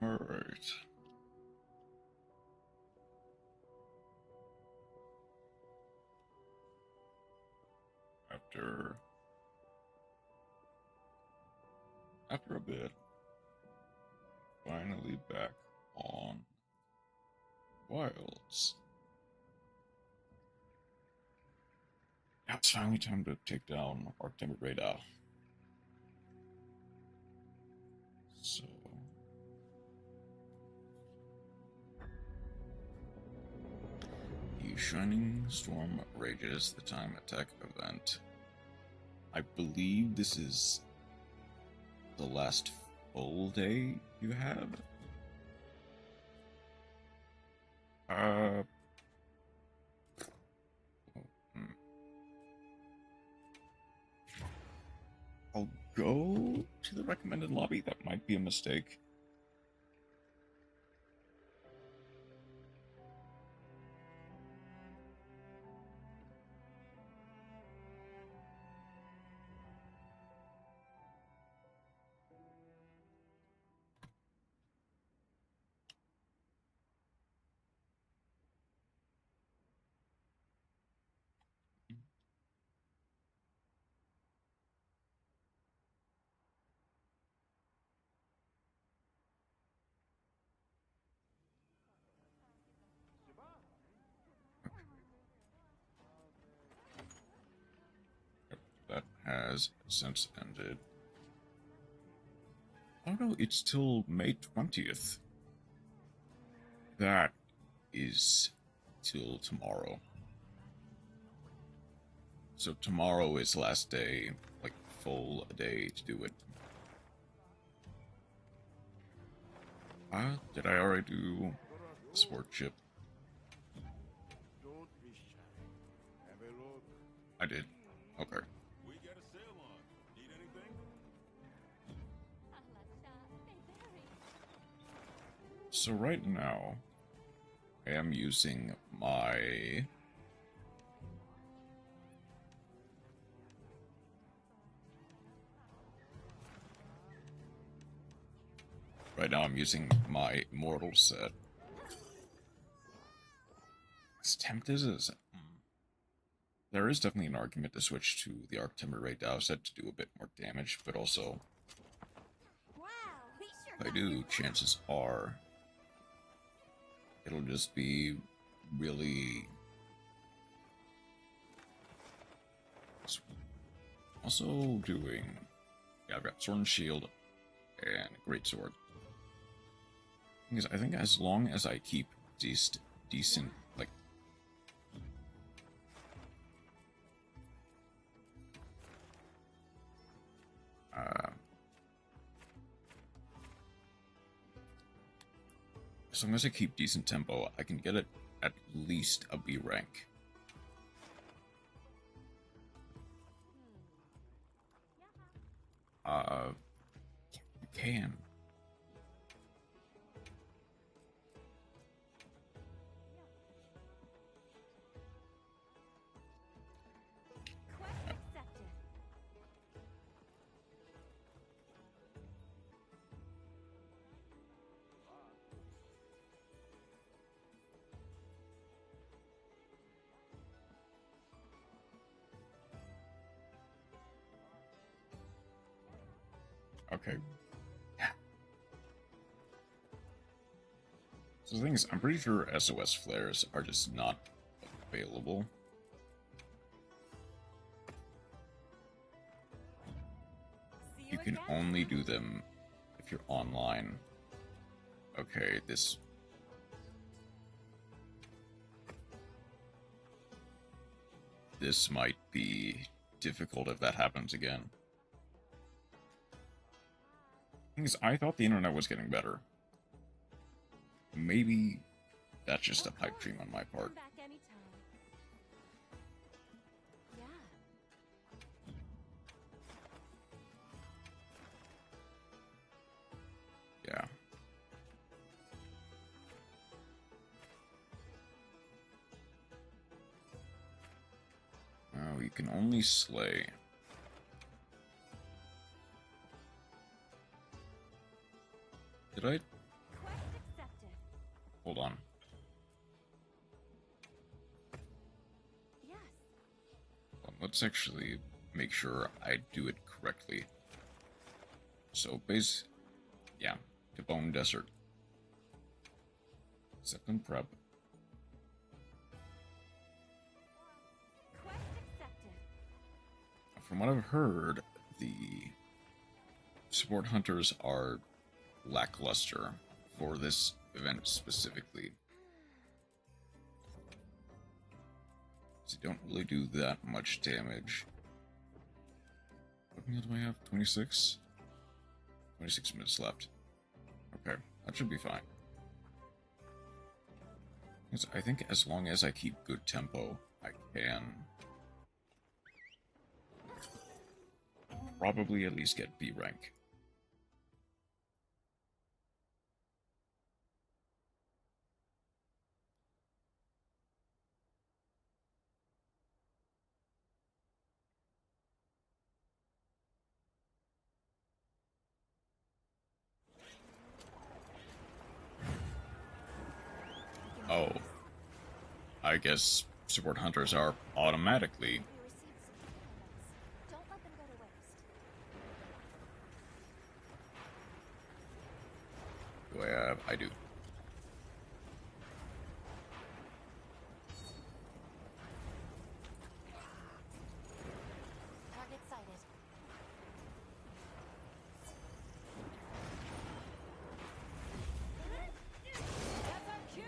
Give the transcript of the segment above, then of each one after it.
Alright. After a bit, finally back on Wilds. Now it's finally time to take down Tamer Rey Dau. So the Shining Storm rages the time attack event. I believe this is the last full day you have. I'll go to the recommended lobby. That might be a mistake. That has since ended. Oh no, it's till May 20th. That is till tomorrow. So tomorrow is last day, like full day to do it. Did I already do sport chip? I did. Okay. We got a sale on. Need anything? So right now, I am using my Mortal set. As tempted as there is definitely an argument to switch to the Tamer Rey Dau set to do a bit more damage, but also, if I do, chances are it'll just be really. Also doing, yeah, I've got Sword and Shield and Greatsword. Because I think as long as I keep decent, like, as long as I keep decent tempo, I can get it at least a B rank. You can. Okay. So the thing is, I'm pretty sure SOS flares are just not available. You can only do them if you're online. Okay, this might be difficult if that happens again. I thought the internet was getting better. Maybe that's just a pipe dream on my part. Yeah. Oh, you can only slay. Did I let's actually make sure I do it correctly. So yeah, to Bone Desert. Second prep. Quest accepted. From what I've heard, the support hunters are lackluster for this event specifically. They don't really do that much damage. What minute do I have? 26? 26 minutes left. Okay, that should be fine. I think as long as I keep good tempo, I can probably at least get B rank. Oh, I guess support hunters are automatically. We received some comments. Don't let them go to waste. Do I have? I do. Target sighted. That's our cue.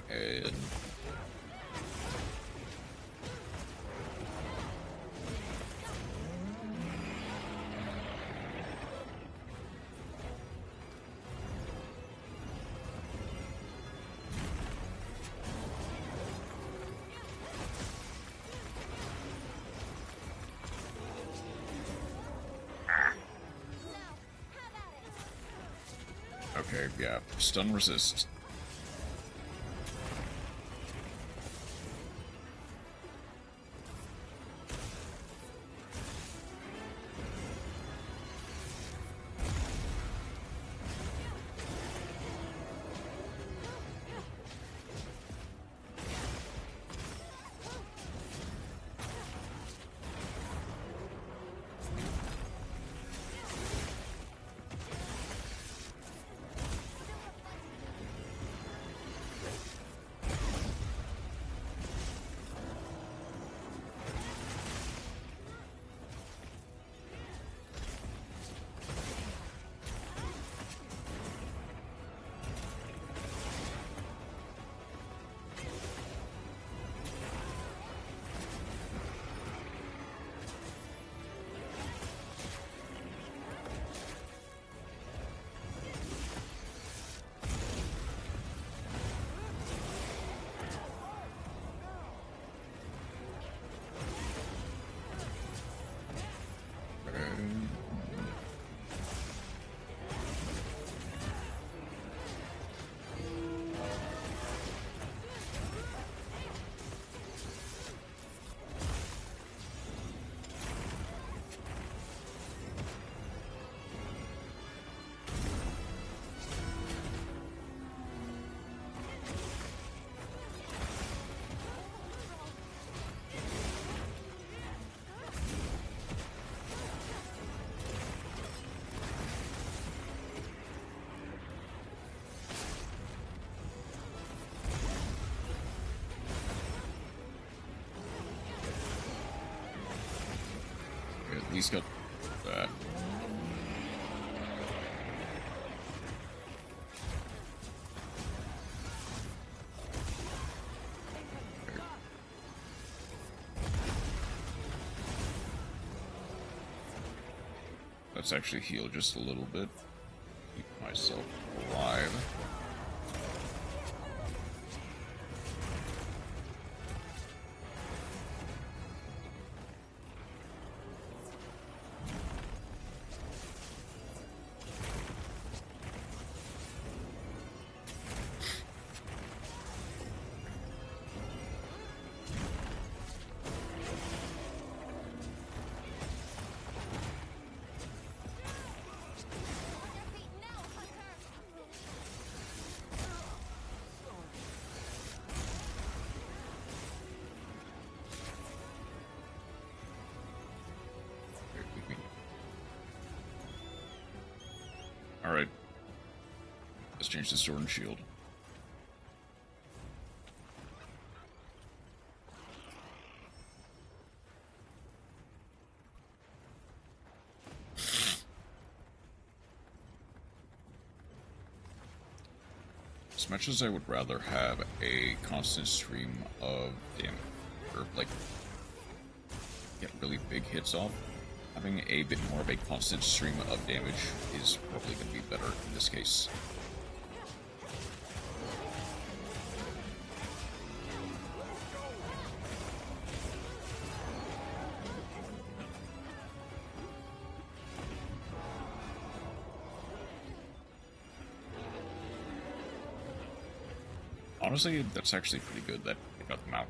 And okay, yeah, stun resist. At least got that. Let's actually heal just a little bit. Keep myself alive. Alright. Let's change the sword and shield. As much as I would rather have a constant stream of damage, or like get really big hits off, having a bit more of a constant stream of damage is probably going to be better in this case. Honestly, that's actually pretty good that I got them out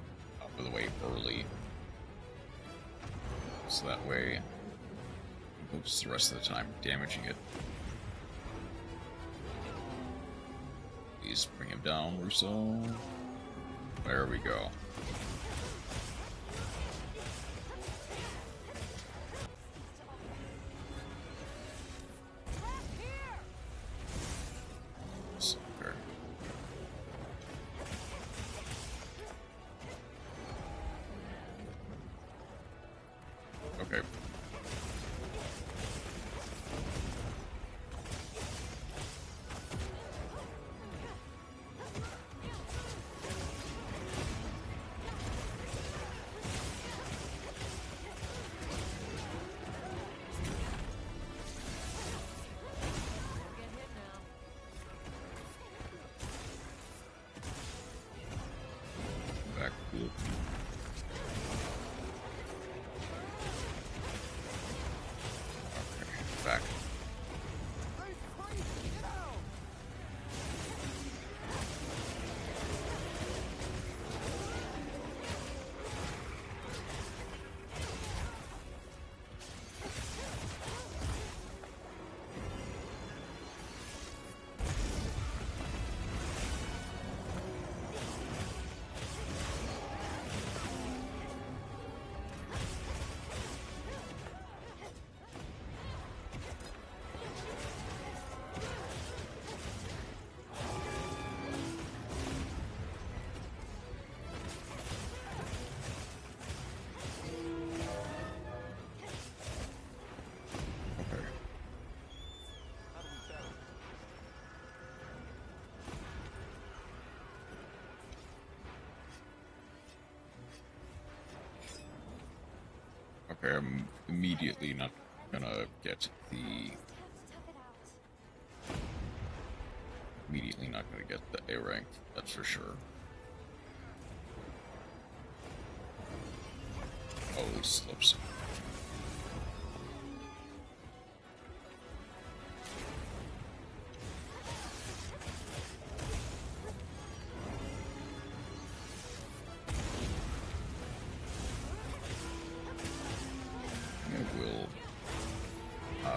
of the way early. So that way, I focus the rest of the time damaging it. Please bring him down, Russo. There we go. Okay. Back loop. Back. Okay, I'm immediately not gonna get the... Immediately not gonna get the A rank, that's for sure. Oh, these slips.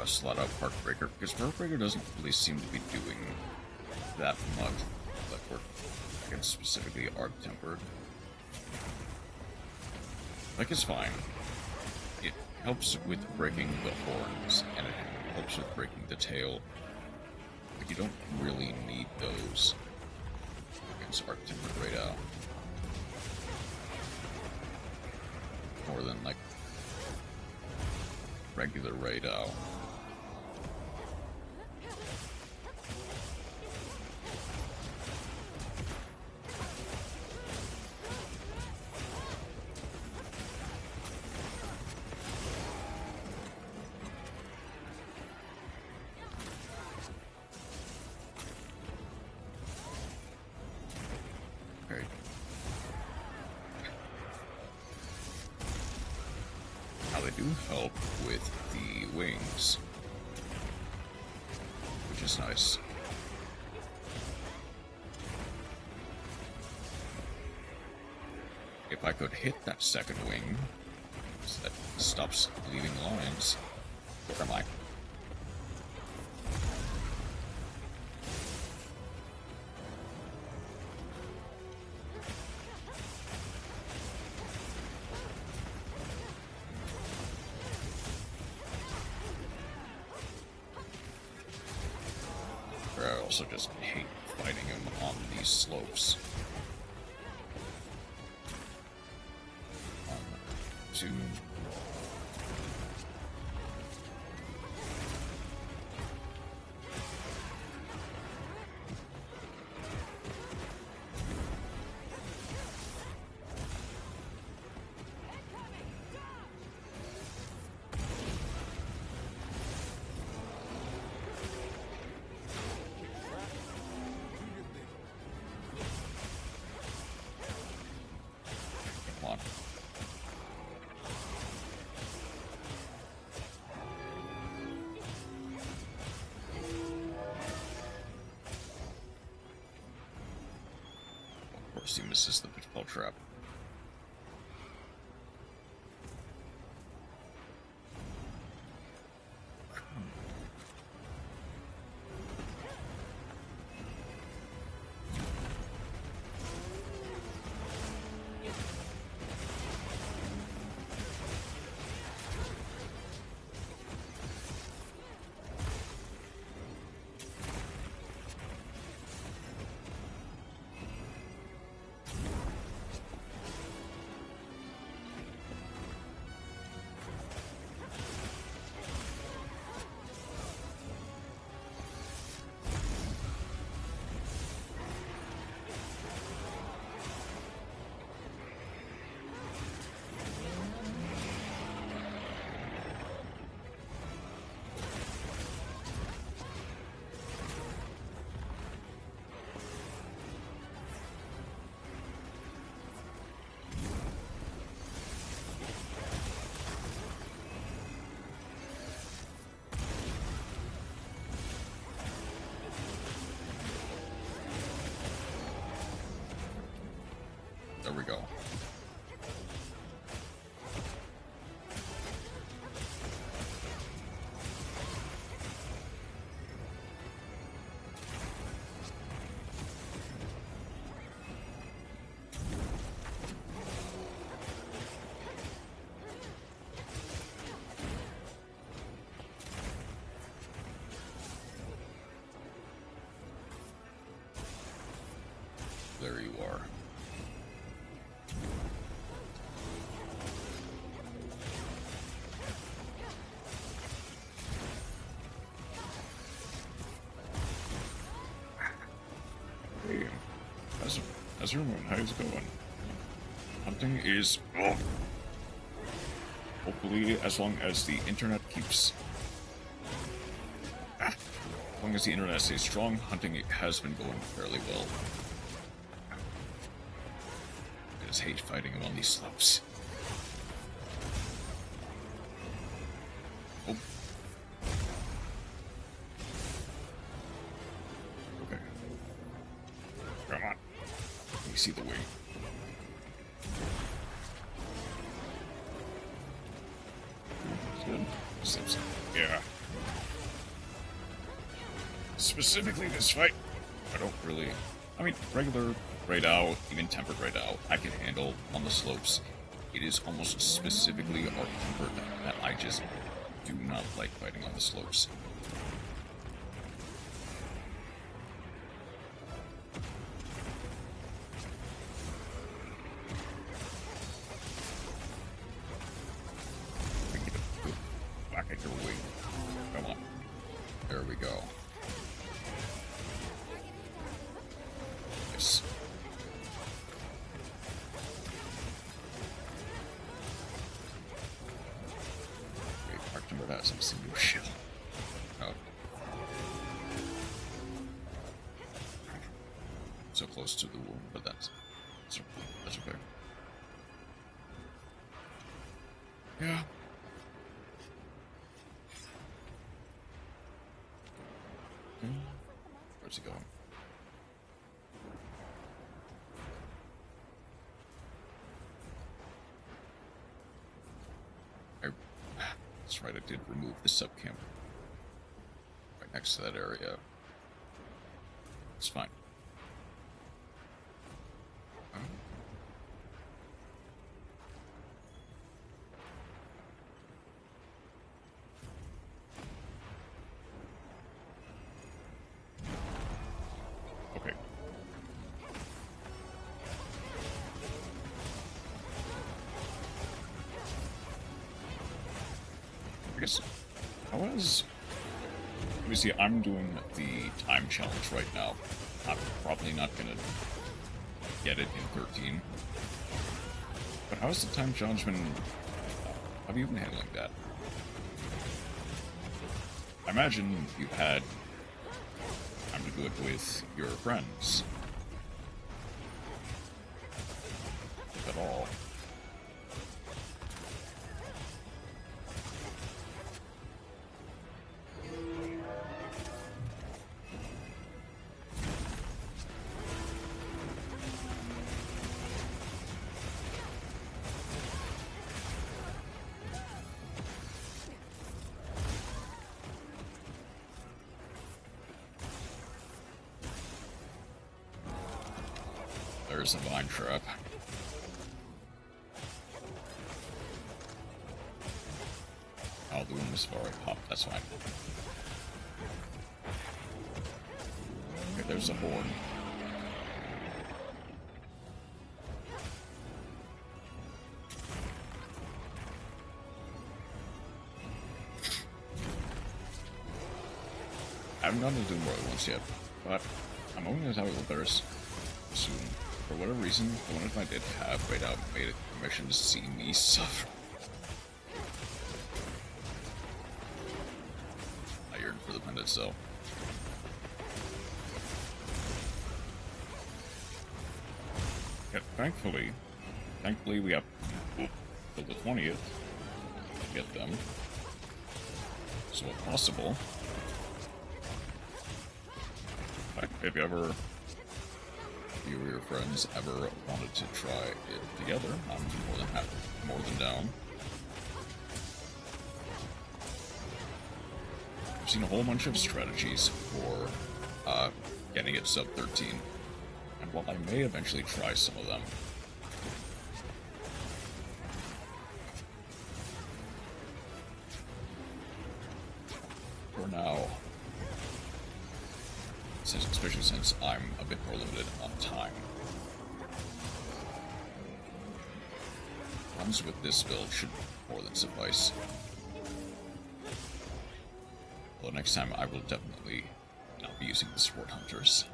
Slot out Heartbreaker, because Heartbreaker doesn't really seem to be doing that much left work against specifically Arc Tempered. Like, it's fine. It helps with breaking the horns, and it helps with breaking the tail, but you don't really need those against Arc Tempered Rey Dau. More than, like, regular Rey Dau. Do help with the wings, which is nice. If I could hit that second wing, so that stops leaving lines. Where am I? also just hate fighting him on these slopes. 1, 2. Come on. Of course, he misses the pitfall trap. There we go. There you are. Hey, how's your moon? How's it going? Hunting is... Oh. Hopefully, as long as the internet keeps... As long as the internet stays strong, hunting has been going fairly well. I just hate fighting him on these slopes. Oh. Okay. Come on. Let me see the way. Good. Yeah. Specifically this fight, I don't really... I mean, regular Rey Dau, even tempered Rey Dau, I can handle on the slopes. It is almost specifically our tempered that I just do not like fighting on the slopes. I get to go back at your wing. Come on. There we go. Yes. Wait, Mark number has some single shell. Oh. So close to the wound, but that's okay. Yeah. Where's he going? That's right, I did remove the subcamp right next to that area. It's fine. How was... Let me see, I'm doing the time challenge right now. I'm probably not gonna get it in 13. But how's the time challenge been... How have you been handling that? I imagine you've had time to do it with your friends. If at all. There's a vine trap. Oh, the room is far up. That's fine. Okay, there's a horn. I haven't gotten to do more than once yet, but I'm hoping to have it with theirs soon. For whatever reason, the one if I did have Rey Dau made it permission to see me suffer. I yearn for the pendant, so. Yeah, thankfully we have till the 20th to get them. So if possible, if you or your friends ever wanted to try it together, I'm more than down. I've seen a whole bunch of strategies for getting it sub 13, and while I may eventually try some of them, for now, especially since I'm a bit more limited on time. Runs with this build should more than suffice. Although next time I will definitely not be using the sport hunters.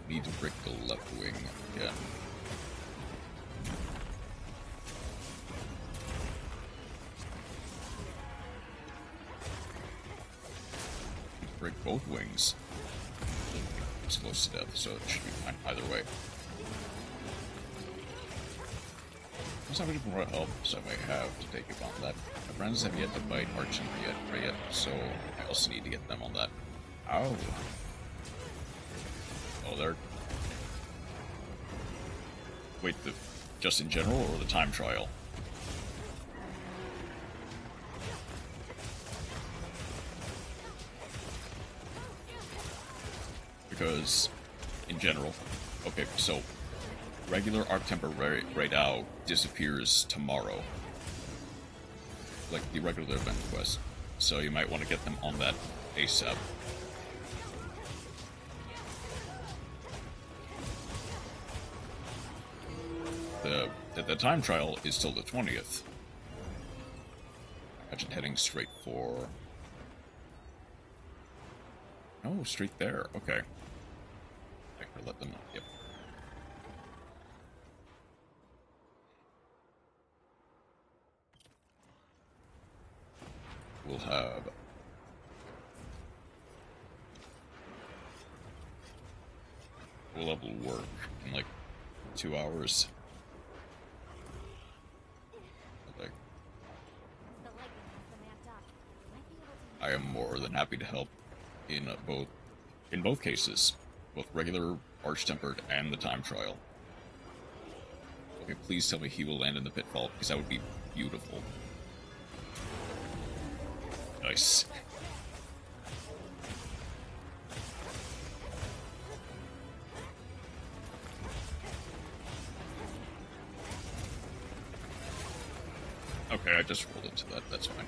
Need to break the left wing again. Break both wings. It's close to death, so it should be fine either way. There's not many more help, so I may have to take it on that. My friends have yet to bite Arch and yet, so I also need to get them on that. Ow. Oh, there. Wait, just in general or the time trial? Because, in general, okay, so regular Arc Temper Rey Dau disappears tomorrow, like the regular event quest. So you might want to get them on that ASAP. The time trial is till the 20th. Imagine heading straight for... Oh, straight there. Okay. I can let them know. Yep. We'll have... We'll have work in like 2 hours. I am more than happy to help in both cases, both regular Arch-Tempered and the time trial. Okay, please tell me he will land in the pitfall, because that would be beautiful. Nice. Okay, I just rolled into that. That's fine.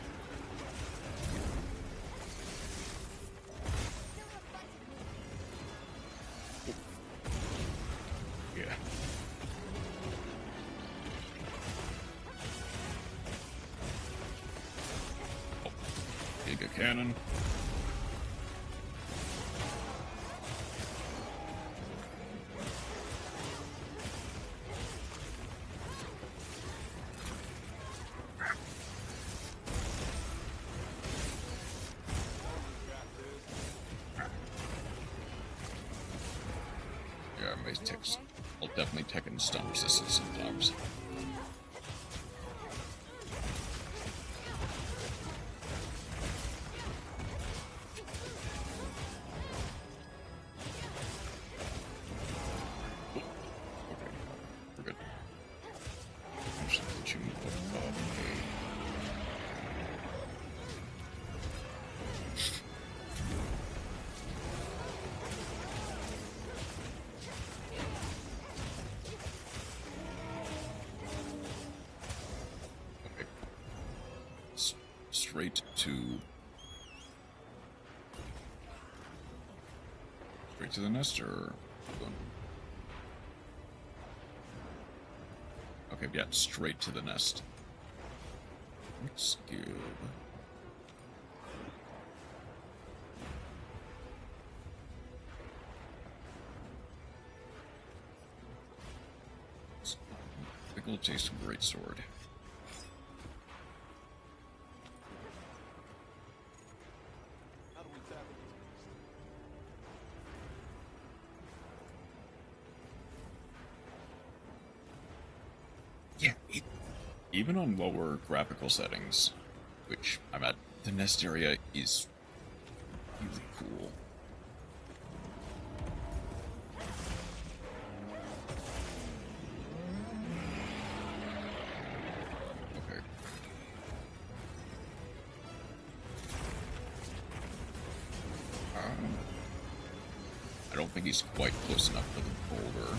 Yeah. Oh, Giga Cannon. I'll definitely take in stun resistance sometimes. Okay, we're good. I'm just gonna let you move up. Straight to the nest, or okay, yeah, straight to the nest. Let's give pickle taste of great sword. Yeah, even on lower graphical settings, which I'm at, the nest area is really cool. Okay. I don't think he's quite close enough for the boulder.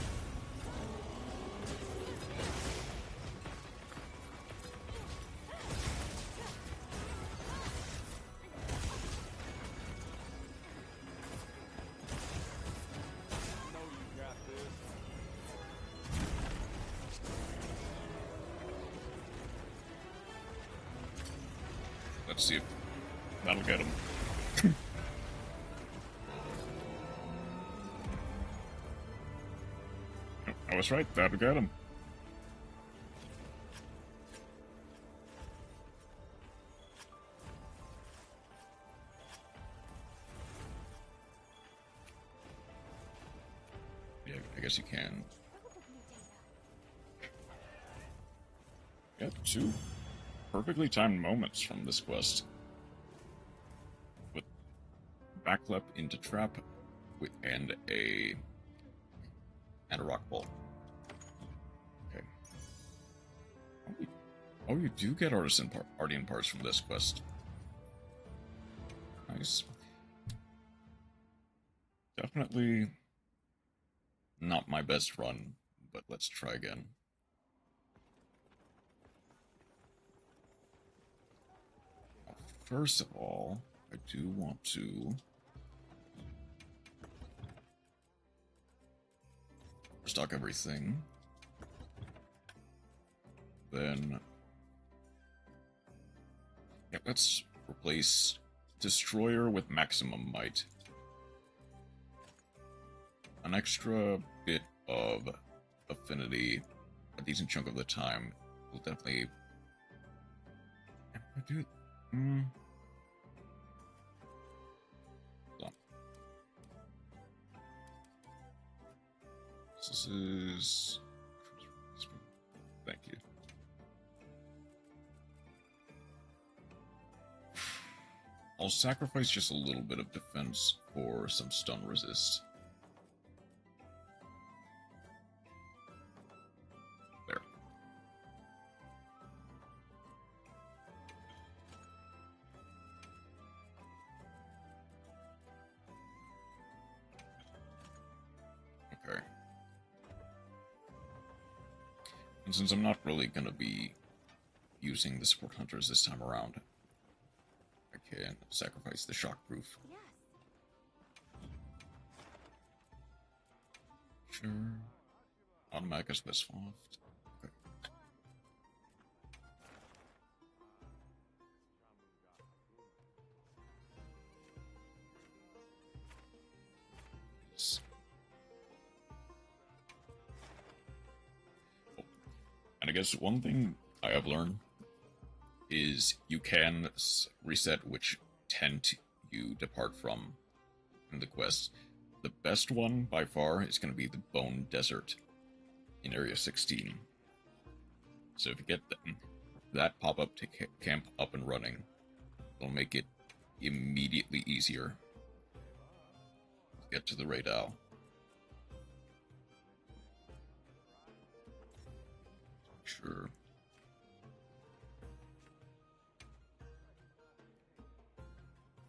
Let's see if that'll get him. I was right, that'll get him. Yeah, I guess you can. Got 2 perfectly timed moments from this quest. With backlep into trap and a rock ball. Okay. Oh, you do get artisan parts from this quest. Nice. Definitely not my best run, but let's try again. First of all, I do want to stock everything. Then, yeah, let's replace Destroyer with Maximum Might. An extra bit of affinity, a decent chunk of the time, will definitely do. Hold on. This is. Thank you. I'll sacrifice just a little bit of defense for some stun resist. There. And since I'm not really going to be using the support hunters this time around, I can sacrifice the shockproof. Yes. Sure. Automatic is best soft. Okay. Yes. Oh. And I guess one thing I have learned is you can reset which tent you depart from in the quest. The best one by far is going to be the Bone Desert in Area 16. So if you get that pop-up to camp up and running, it'll make it immediately easier to get to the Rey Dau. Sure.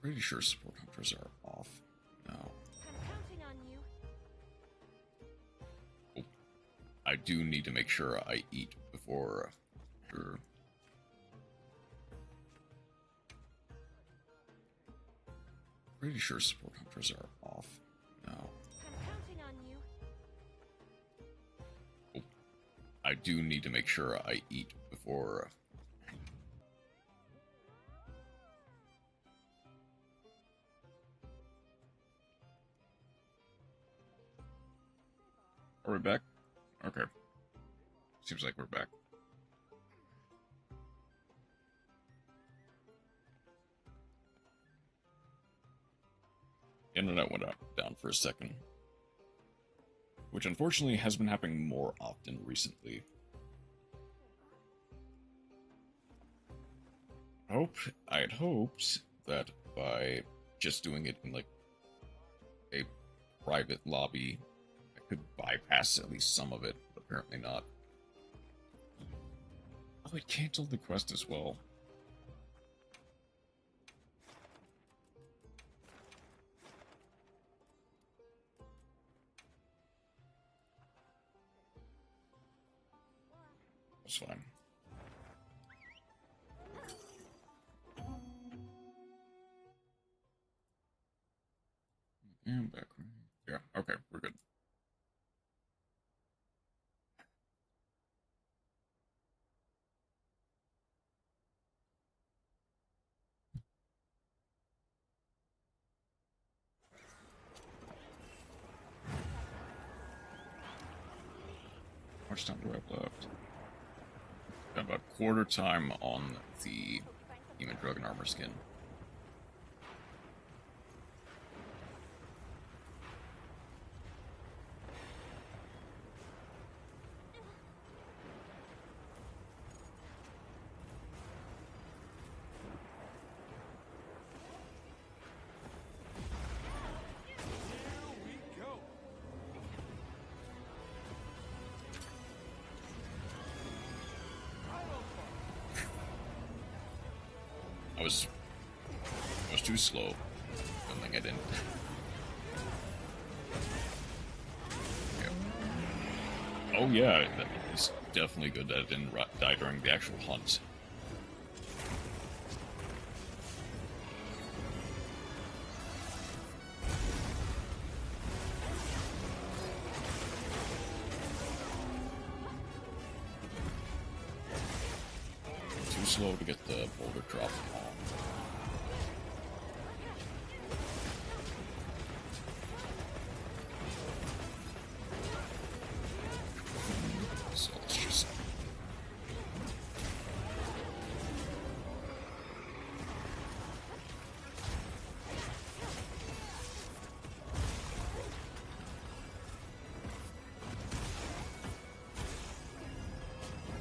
Pretty sure support hunters are off now. I'm counting on you. Oh, I do need to make sure I eat before. Sure. Pretty sure support hunters are off now. I'm counting on you. Oh, I do need to make sure I eat before. Are we back? Okay. Seems like we're back. The internet went down for a second, which unfortunately has been happening more often recently. I had hoped that by just doing it in like a private lobby, I could bypass at least some of it, but apparently not. Oh, it canceled the quest as well. That's fine. And back. Yeah, okay, we're good. How much time do I have left? Got about quarter time on the Demon Drug and Armor skin. I was too slow filming it in. Yeah. Oh yeah, it's definitely good that it didn't die during the actual hunt. Too slow to get the boulder drop on. So let's just...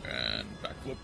And backflip.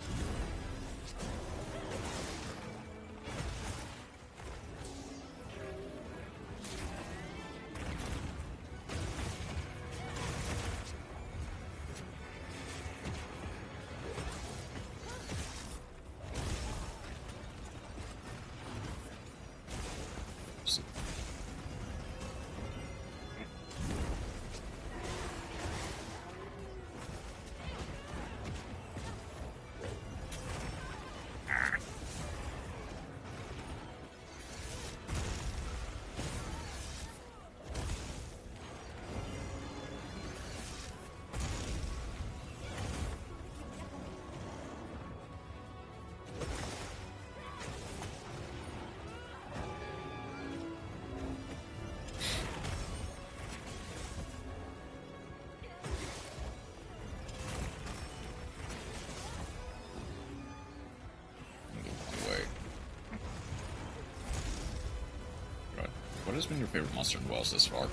What has been your favorite monster in Wells this far?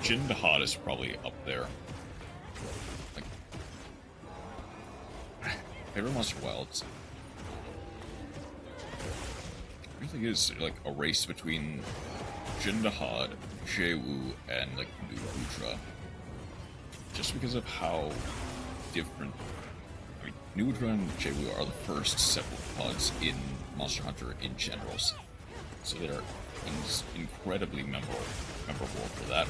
Jin Dahad is probably up there. Like, favorite monster Wilds. I think it's like a race between Jin Dahad, Jewu, and like Nudra. Just because of how different. I mean, Nudra and Jewu are the first cephalopods in Monster Hunter in general, so they are incredibly memorable for that.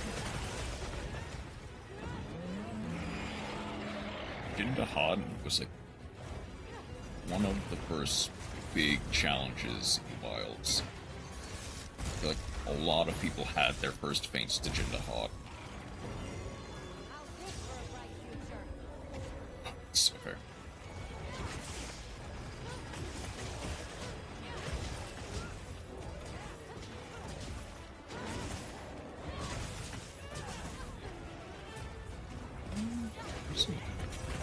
Jin Dahad was like one of the first big challenges in Wilds. I feel like a lot of people had their first feints to Jin Dahad. It's okay.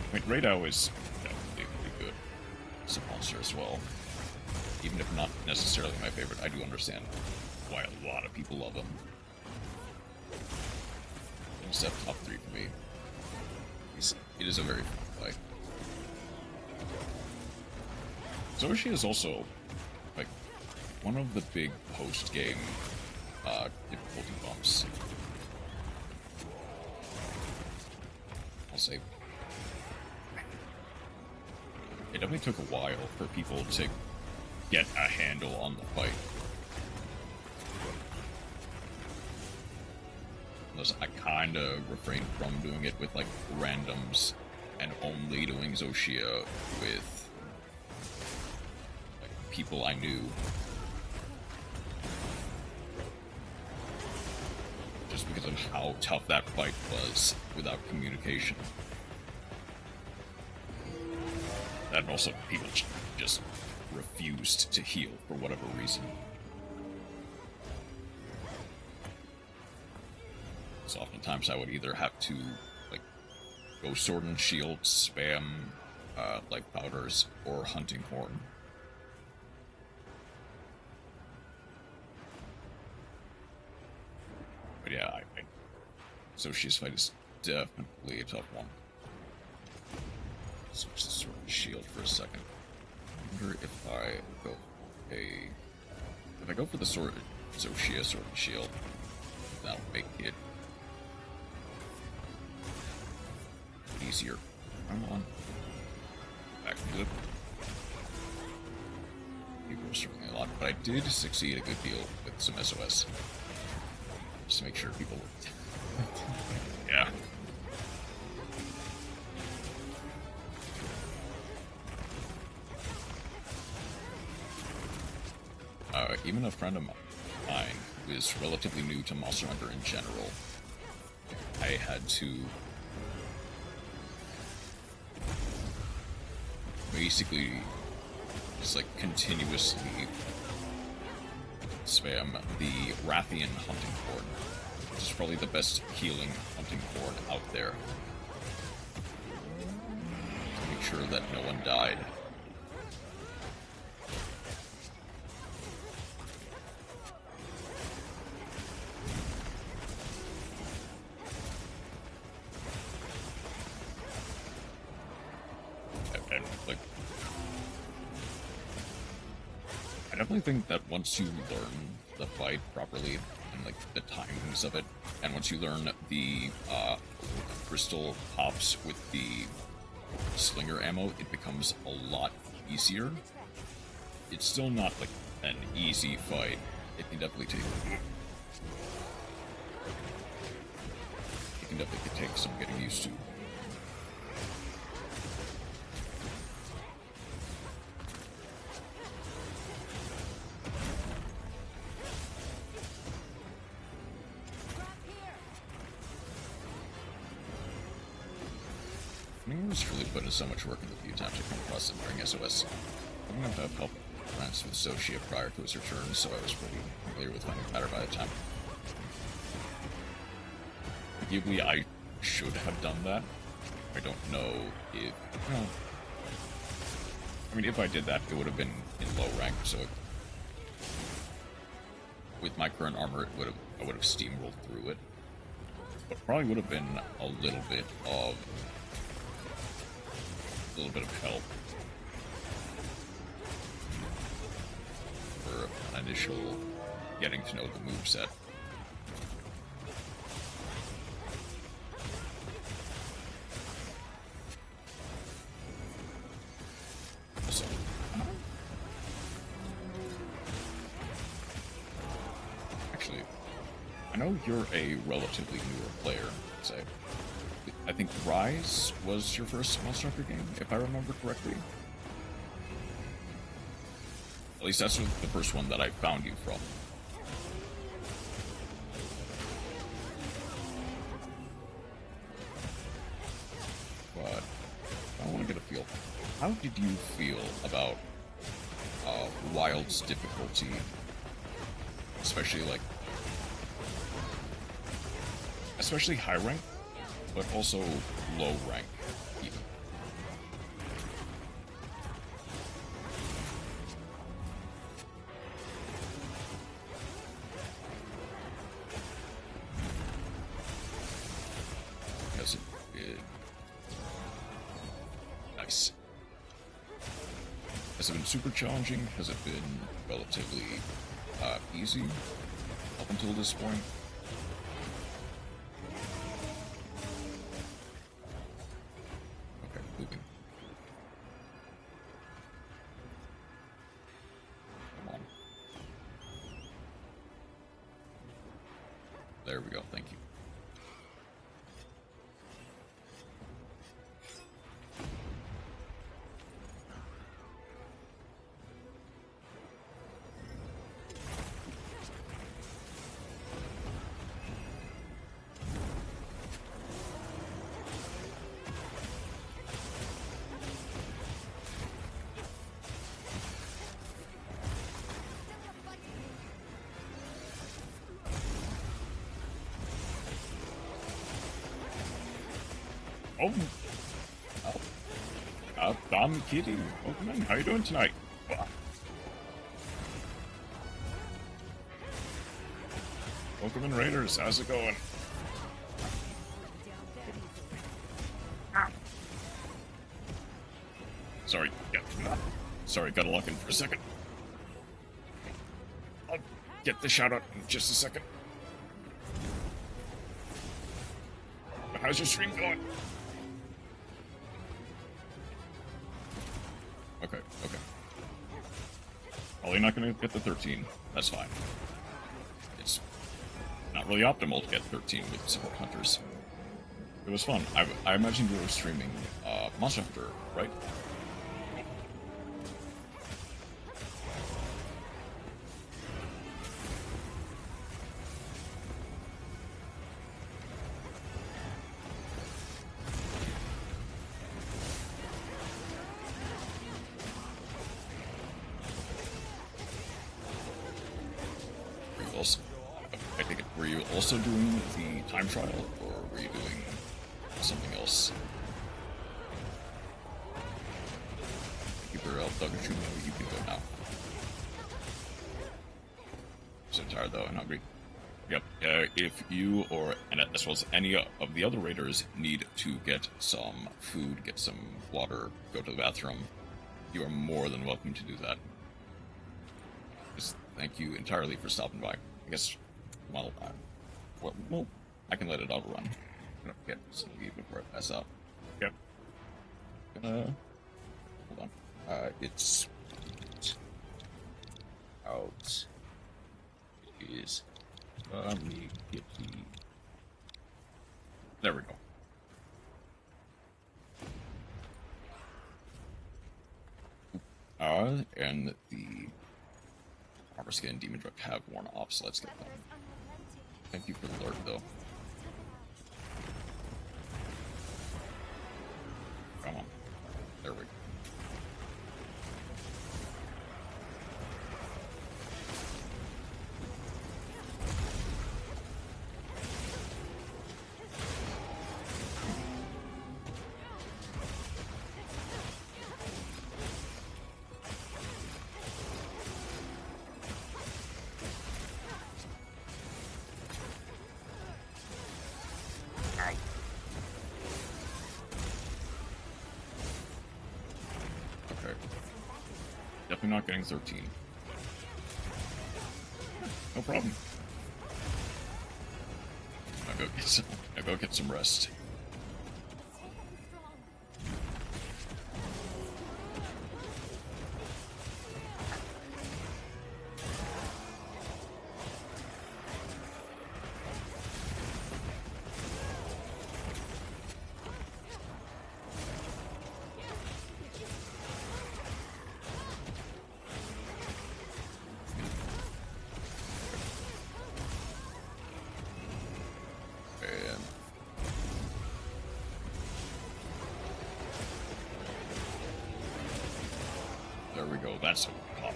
I mean, Rey Dau is definitely pretty good as a monster as well. Even if not necessarily my favorite, I do understand why a lot of people love him. He's up top 3 for me. It is a very fun fight. Zoshi is also like one of the big post-game difficulty bumps. I'll say. It definitely took a while for people to get a handle on the fight. Unless I kinda refrained from doing it with like randoms and only doing Zoshia with like people I knew. Just because of how tough that fight was without communication. And also people just refused to heal for whatever reason. So oftentimes I would either have to like go sword and shield, spam life powders, or hunting horn. But yeah, Zoshi's fight is definitely a tough one. Switch the sword and shield for a second. I wonder if I go for the sword, Zoshia sword and shield, that'll make it easier. Come on. Back flip. People were struggling a lot, but I did succeed a good deal with some SOS. Just to make sure people were... yeah. Even a friend of mine who is relatively new to Monster Hunter in general, I had to basically just like continuously spam the Rathian hunting horn, which is probably the best healing hunting horn out there, to make sure that no one died. I definitely think that once you learn the fight properly and like the timings of it, and once you learn the crystal pops with the slinger ammo, it becomes a lot easier. It's still not like an easy fight. It can definitely take some getting used to. Just really put in so much work in the few times I come across it during SOS. I'm going to have help friends with Zoshia prior to his return, so I was pretty familiar with finding matter by the time. Arguably, I should have done that. I don't know if... well, I mean, if I did that, it would have been in low rank, so with my current armor, I would have steamrolled through it. But probably would have been a little bit of help for an initial getting to know the moveset. So, actually, I know you're a relatively newer player, so I think Rise was your first Monster Hunter game, if I remember correctly. At least that's the first one that I found you from. But I want to get a feel. How did you feel about Wild's difficulty? Especially high rank, but also low rank even. Has it been nice? Has it been super challenging? Has it been relatively easy up until this point? There we go, thank you. I'm kidding. Welcome in. How you doing tonight? Welcome in, Raiders. How's it going? Sorry. Yeah. Sorry, gotta lock in for a second. I'll get the shout out in just a second. How's your stream going? Okay. Probably not gonna get the 13. That's fine. It's not really optimal to get 13 with support hunters. It was fun. I imagine you were streaming Monster Hunter, right? Were you also doing the time trial, or were you doing something else? Keeper Duggachu, you can go now. So tired though and hungry. Yep. If you and as well as any of the other raiders need to get some food, get some water, go to the bathroom, you are more than welcome to do that. Just thank you entirely for stopping by. I guess. Well, I can let it overrun. I'm gonna get some leave before I pass out. Yep. Hold on. It's out. It is. Let me get the. There we go. And the armor skin demon drug have worn off, so let's get them. Thank you for the alert, though. Come on. There we go. not getting 13. No problem. I'll go get some rest. There we go, that's a pop.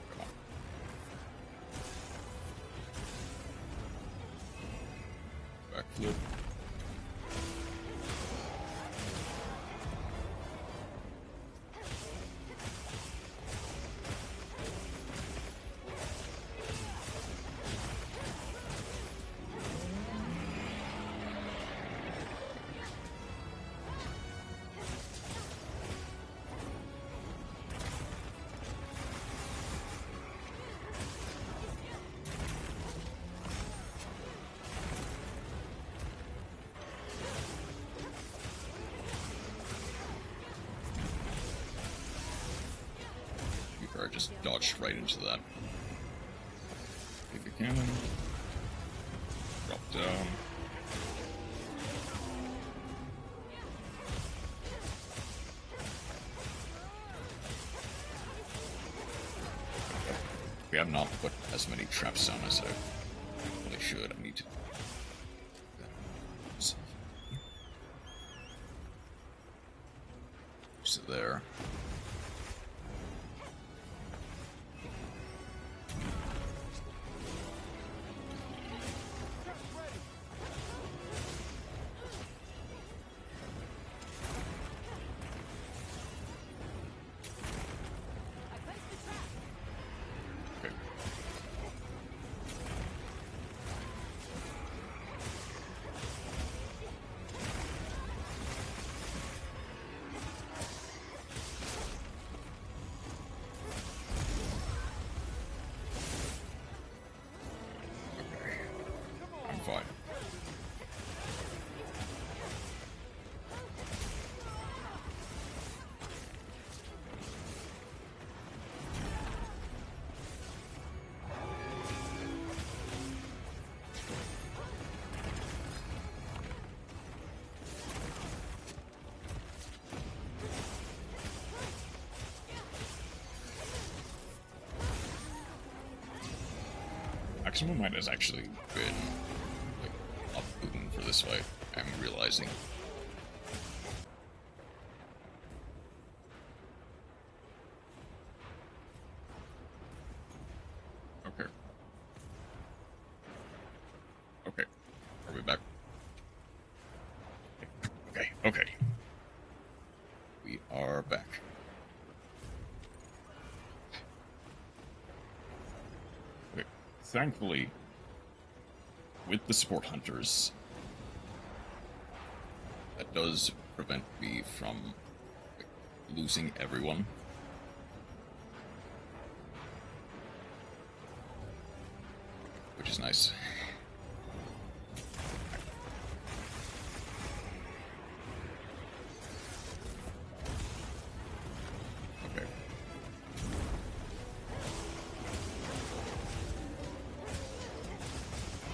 Come on. Backflip. I just dodged right into that. Take the cannon. Drop down. We have not put as many traps down as I really should. I need to. So there. Fine. Maximum Might has actually been up for this fight, I'm realizing. Okay. Okay. Are we back? Okay. We are back. Okay. Thankfully, with the support hunters, that does prevent me from losing everyone. Which is nice. Okay.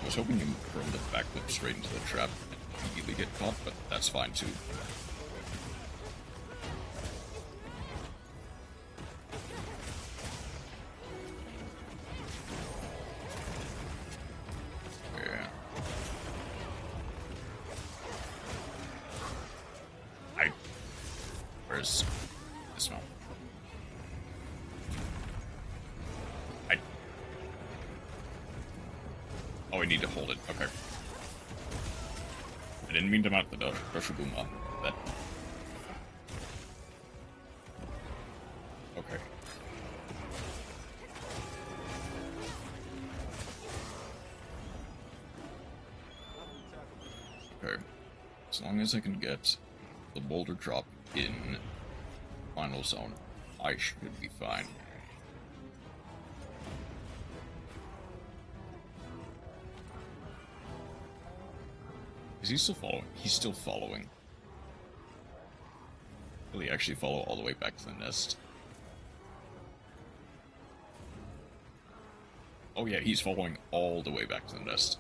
I was hoping you throw the backflip straight into the trap and immediately get caught, but that's fine too. Where's this one? Oh, I need to hold it. Okay. I didn't mean to mount the Doshiguma. That. Okay. As long as I can get the boulder drop in final zone, I should be fine. Is he still following? He's still following. Will he actually follow all the way back to the nest? Oh yeah, he's following all the way back to the nest.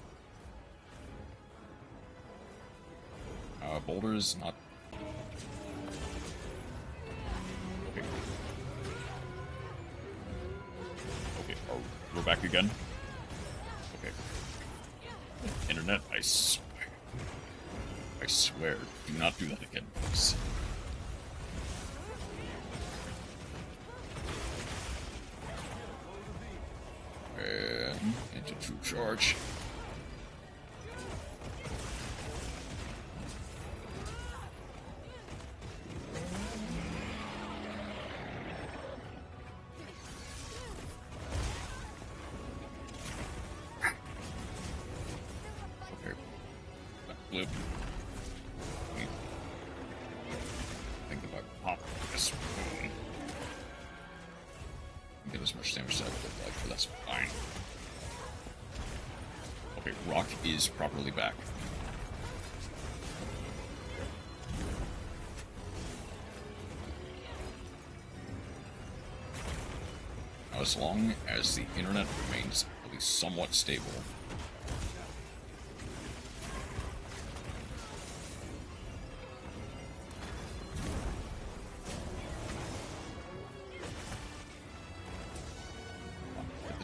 Boulder is not... Okay. Okay, we're back again? Okay. Internet, I swear, do not do that again, please. And into true charge. Okay. Flip. I think if I pop this one, get as much damage as I would like, but that's fine. Okay, rock is properly back. Now, as long as the internet remains at least somewhat stable,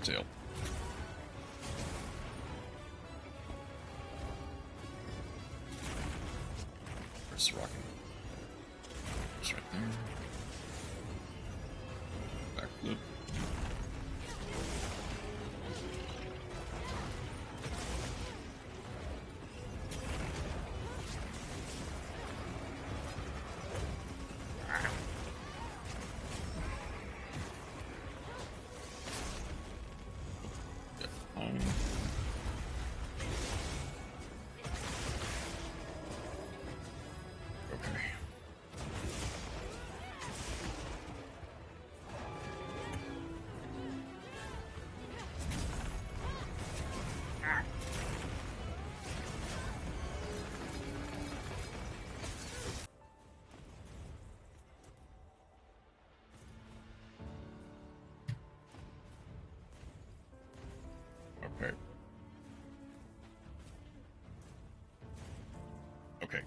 tail. Where's the rocket? It's right there. Backflip. Okay. Okay.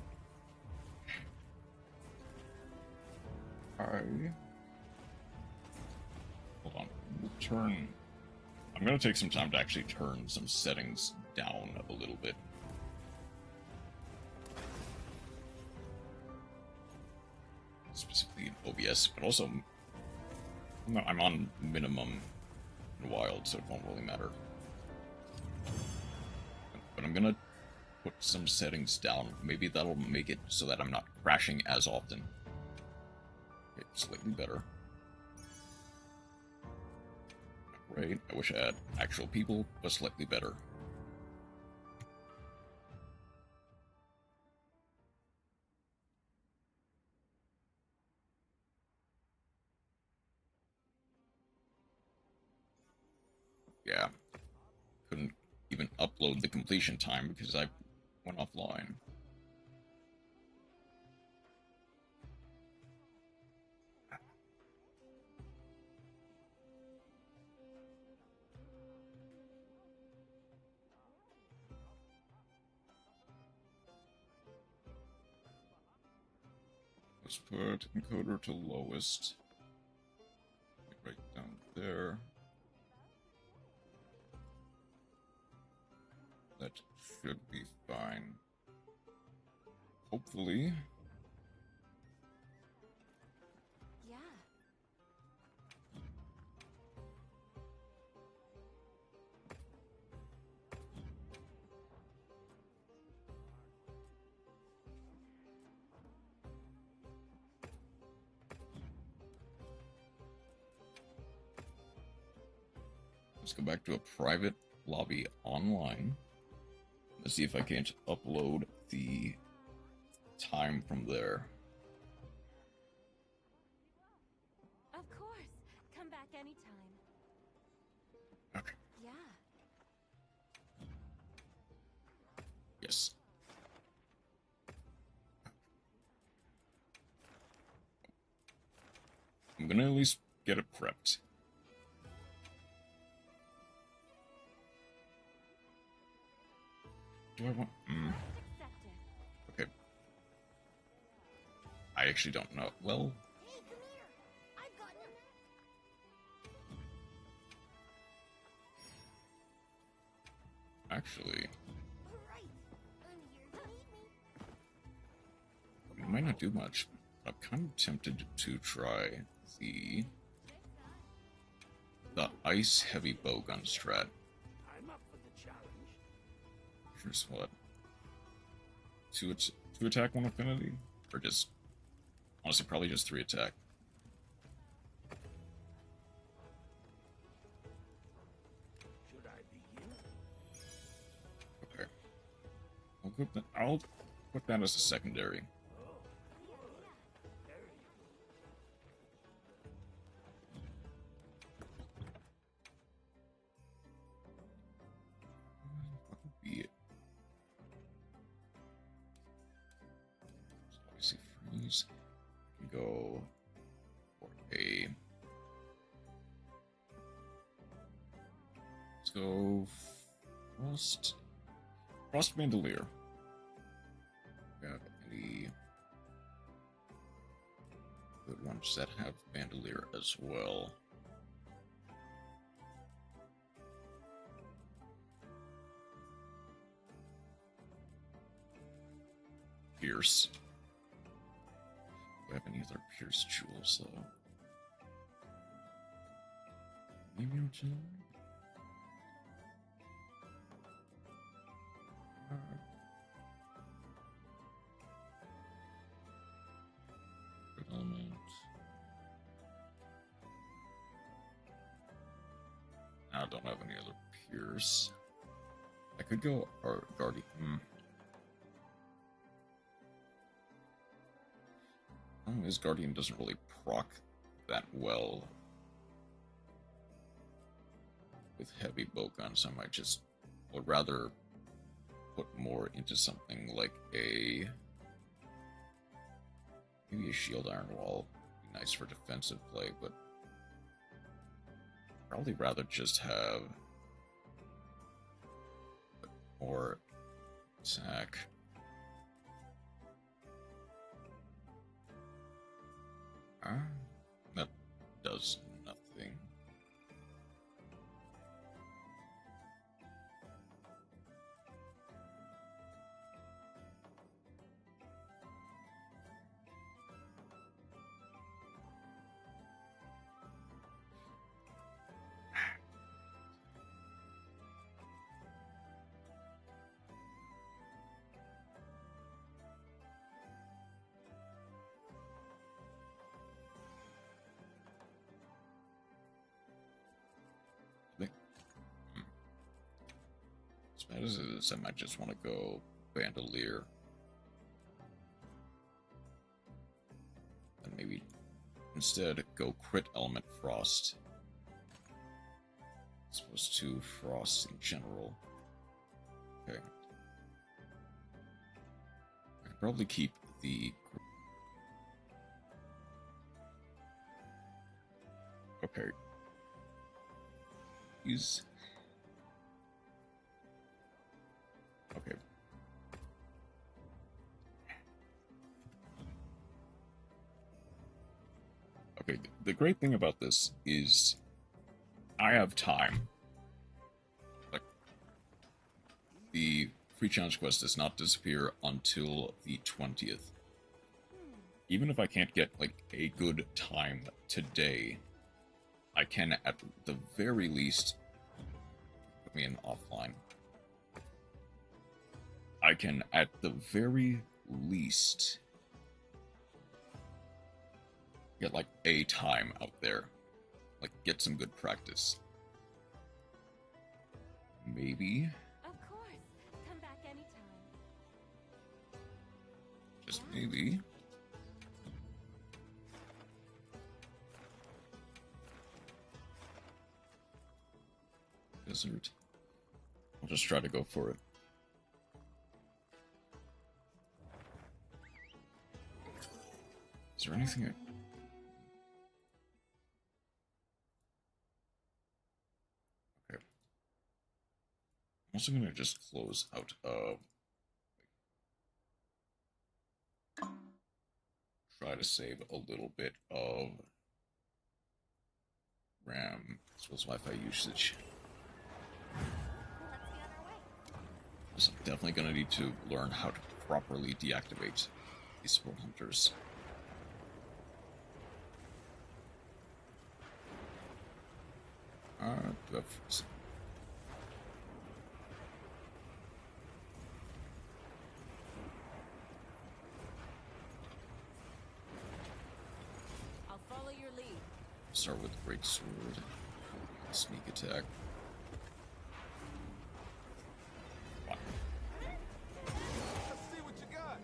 Hold on. We'll turn... I'm gonna take some time to actually turn some settings down a little bit. Specifically in OBS, but also... No, I'm on minimum in Wild, so it won't really matter. But I'm gonna put some settings down. Maybe that'll make it so that I'm not crashing as often. Okay, slightly better. Right, I wish I had actual people, but slightly better. Yeah. Couldn't even upload the completion time because I went offline. Let's put encoder to lowest. Right down there. That should be fine. Hopefully. Yeah. Let's go back to a private lobby online. Let's see if I can't upload the time from there. Of course. Come back anytime. Okay. Yeah. Yes. I'm gonna at least get it prepped. Do I want... Accepted. Okay. I actually don't know. Well... Hey, come here. I've gotten him. Actually... All right. I'm here to meet me. it might not do much. I'm kind of tempted to try the ice heavy bowgun strat. I'm up for the challenge. Here's what? Two attack, one affinity? Or just... honestly, probably just 3 attack. Should I begin? Okay. I'll put that as a secondary. There you What would be it? So I see freeze. I can go for a... let's go Frost Bandolier. Got any good ones that have Bandolier as well? Pierce. Do I have any other Pierce jewels though? Maybe artillery? Element. I don't have any other Pierce. I could go Guardian. His Guardian doesn't really proc that well with heavy bowguns. I might just would rather put more into something like maybe a shield iron wall. Be nice for defensive play, but probably rather just have more attack. That does nothing. As bad as it is, I might just want to go Bandolier. And maybe instead go Crit Element Frost. As opposed to Frost in general. Okay. I could probably keep the... okay. Use... okay. Okay, the great thing about this is I have time. Like, the free challenge quest does not disappear until the 20th. Even if I can't get, like, a good time today, I can, at the very least, put me in offline. I can, at the very least, get, like, a time out there. Like, get some good practice. Maybe. Of course. Come back anytime. Just maybe. Desert. I'll just try to go for it. Is there anything I... Okay. I'm also gonna just close out of... Try to save a little bit of RAM as well as Wi-Fi usage. Let's get on our way. So I'm definitely gonna need to learn how to properly deactivate these sport hunters. Do I have... I'll follow your lead. Start with Great Sword, Sneak Attack. Wow. Let's see what you got.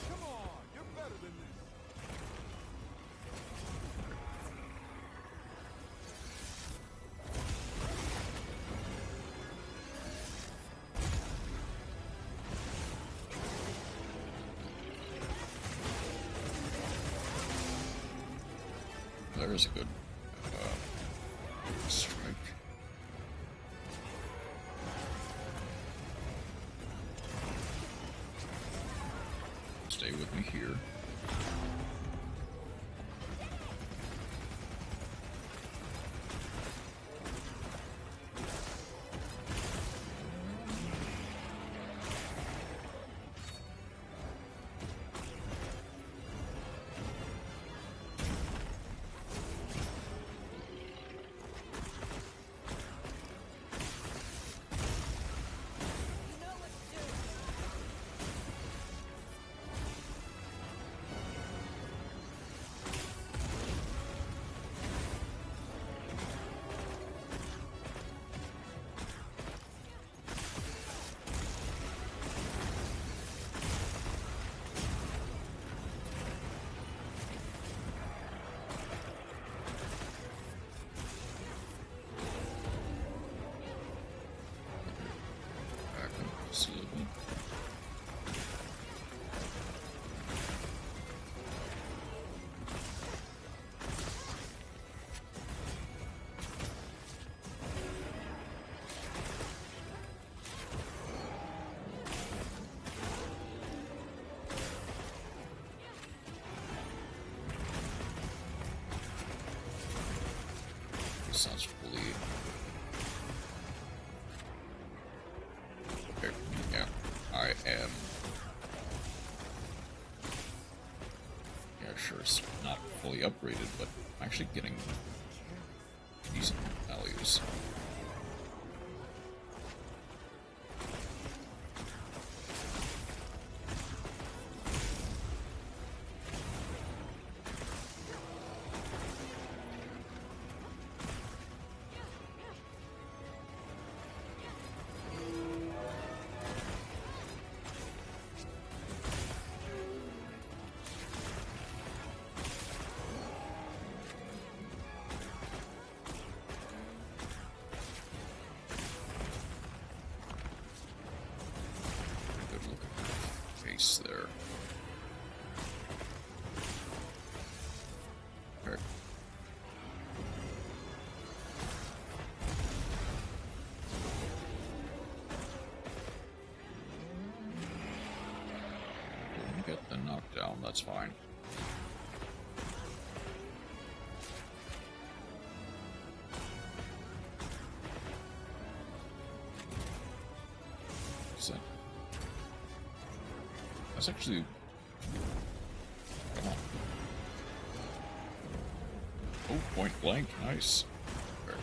Come on, you're better than this. There's a good strike. Stay with me here. You know what to do. Back up facility. This sounds fully... Okay, yeah, I am... Yeah, sure, it's not fully upgraded, but I'm actually getting decent values. Good look at the face there. Okay. down, that's fine. That's actually... Come on. Oh, point blank, nice. Okay.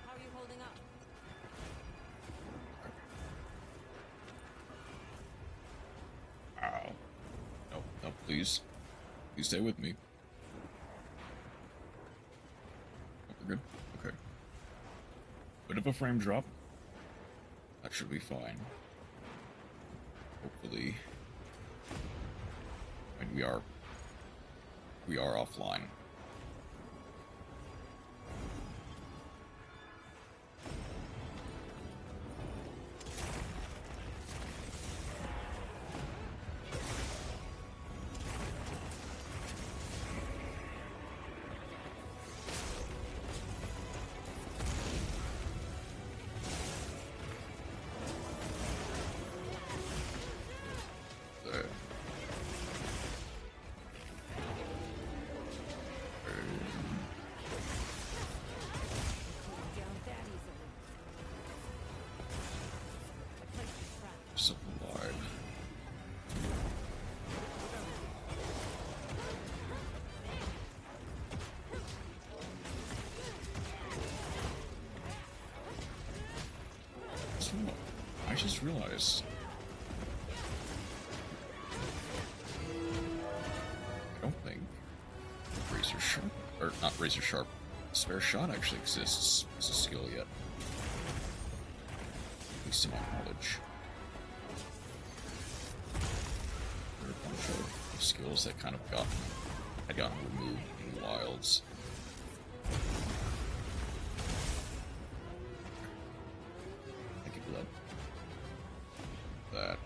How are you holding up? Ow. No, no, please. Please stay with me. Oh, we're good? Okay. Bit of a frame drop. That should be fine. Hopefully. And we are offline. Down that easily. A place to try. Sublime. So, I just realized I don't think Razor Sharp, or not Razor Sharp, Spare Shot actually exists as a skill yet. At least to my knowledge. There are a bunch of skills that kind of had gotten removed in Wilds. Thank you, Blood. That.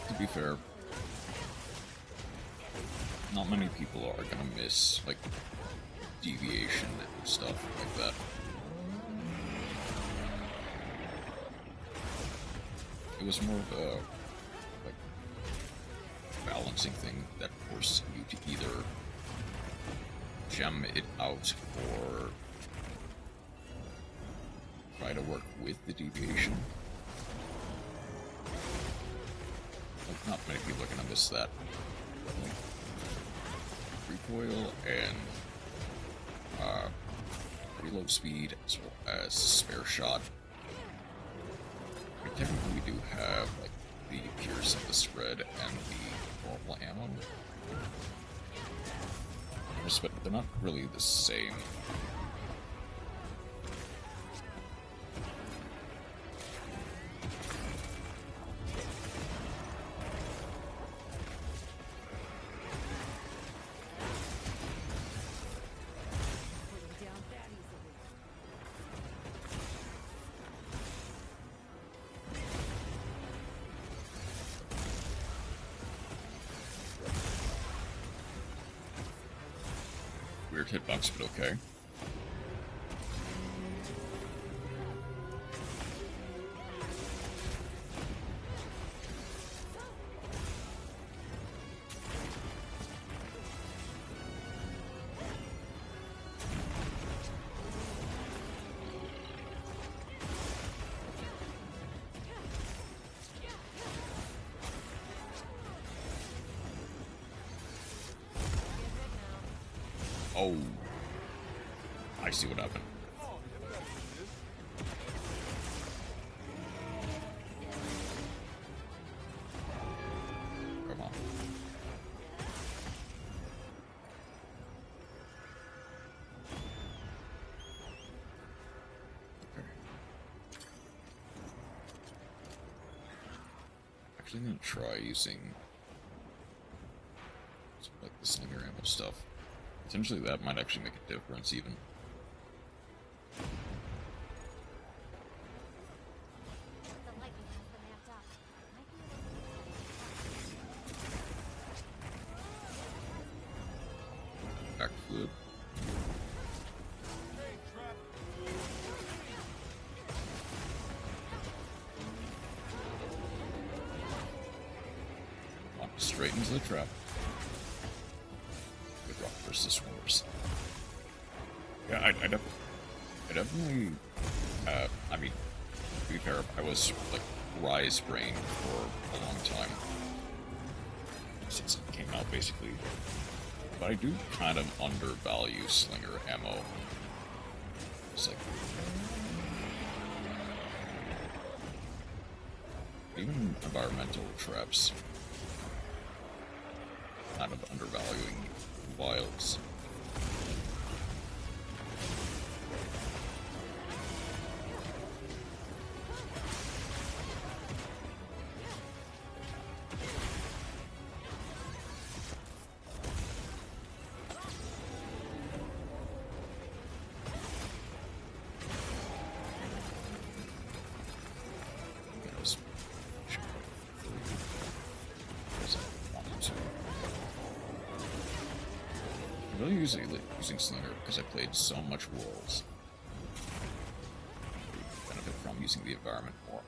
To be fair, not many people are gonna miss, like, deviation and stuff like that. It was more of a, like, balancing thing that forced you to either gem it out or try to work with the deviation. Like, not many people are gonna miss that. Like, recoil and reload speed as well as spare shot. I mean, technically we do have like the pierce and the spread and the normal ammo. But they're not really the same. Down that easily. Weird hitbox, but okay. Oh, I see what happened. Oh, you're better than this. Come on. Okay. Actually, I'm gonna try using some, like the slinger ammo stuff. Potentially that might actually make a difference even. The lightning has them amped up. Might be able to straight into the trap. Good rock versus swimmers. Yeah, I definitely, I mean, to be fair, I was, like, Rise brain for a long time. Since it came out, basically. But I do kind of undervalue Slinger ammo. It's like... even environmental traps. Kind of undervaluing wilds. I'm really using Slinger because I played so much Worlds. I benefit from using the environment more.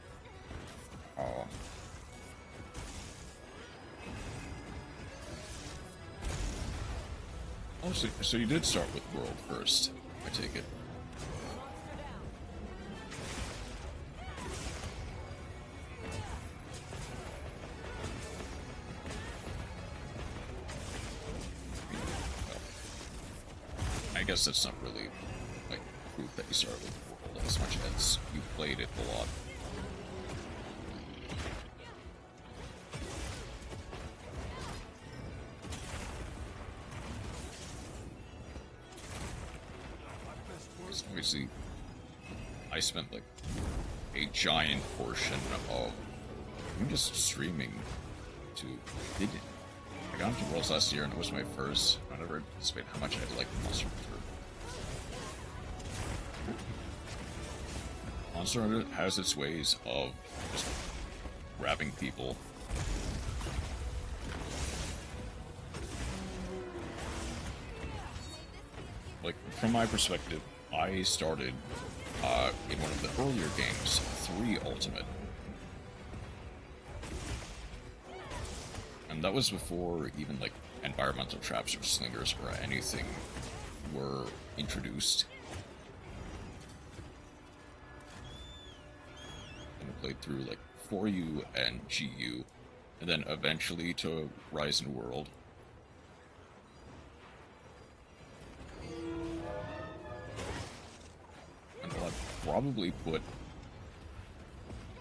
Oh, so you did start with World first, I take it. I guess that's not really, like, proof that you started with World as much as you played it a lot. Obviously, I spent, like, a giant portion of just streaming to... I got into Worlds last year, and it was my first. I never anticipated how much I'd like Monster Hunter. Monster Hunter has its ways of just grabbing people. Like, from my perspective, I started in one of the earlier games, 3 Ultimate. And that was before even, like, environmental traps or slingers or anything were introduced. And I played through, like, 4U and GU, and then eventually to Rise and World. And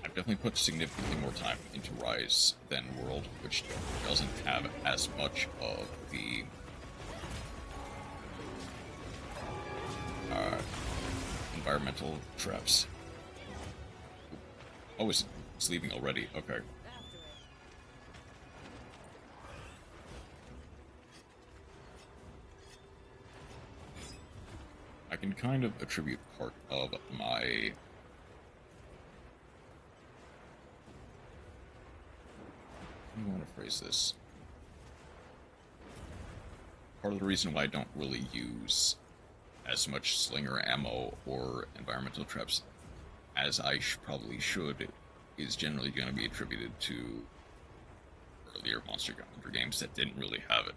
I've definitely put significantly more time into Rise than World, which doesn't have as much of the environmental traps. Oh, it's leaving already. Okay. I can kind of attribute part of my... How do you want to phrase this? Part of the reason why I don't really use as much Slinger ammo or environmental traps as I probably should is generally going to be attributed to earlier Monster Hunter games that didn't really have it.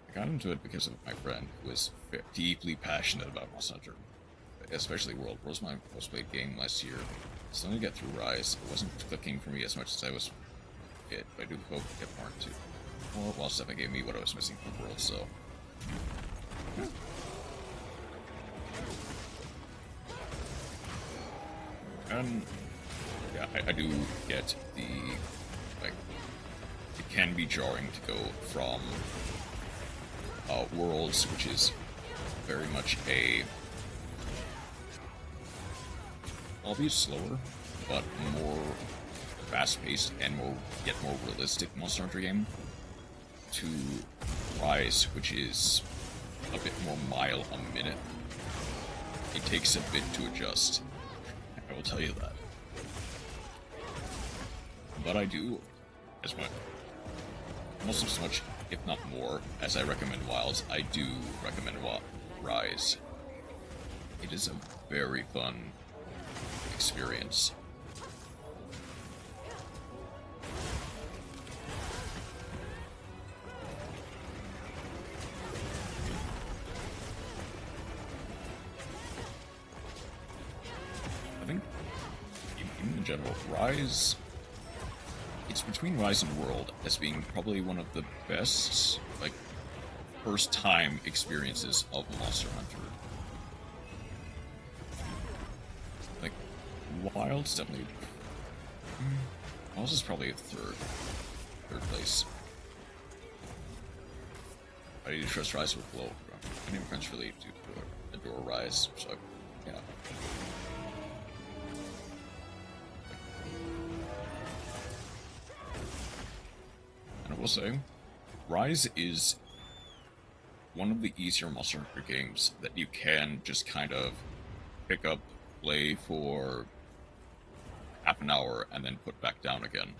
I got into it because of my friend who was deeply passionate about Monster Hunter, especially World. World was my most played game last year. So let me get through Rise. It wasn't clicking for me as much as I was it, but I do hope to get more into more while Stefan gave me what I was missing from World, so. And yeah, I do get the, like, it can be jarring to go from Worlds, which is very much a, albeit slower, but more fast-paced and more realistic Monster Hunter game, to Rise, which is a bit more mile a minute. It takes a bit to adjust, I will tell you that. But I do, as much, almost as much, if not more, as I recommend Wilds, I do recommend Rise. It is a very fun experience. general, Rise... It's between Rise and World as being probably one of the best, like, first-time experiences of Monster Hunter. Like, Wild's definitely... Wild's is probably a third place. I need to trust Rise with low. Many of my friends really do adore Rise, so yeah. And I will say, Rise is one of the easier Monster Hunter games that you can just kind of pick up, play for half an hour, and then put back down again.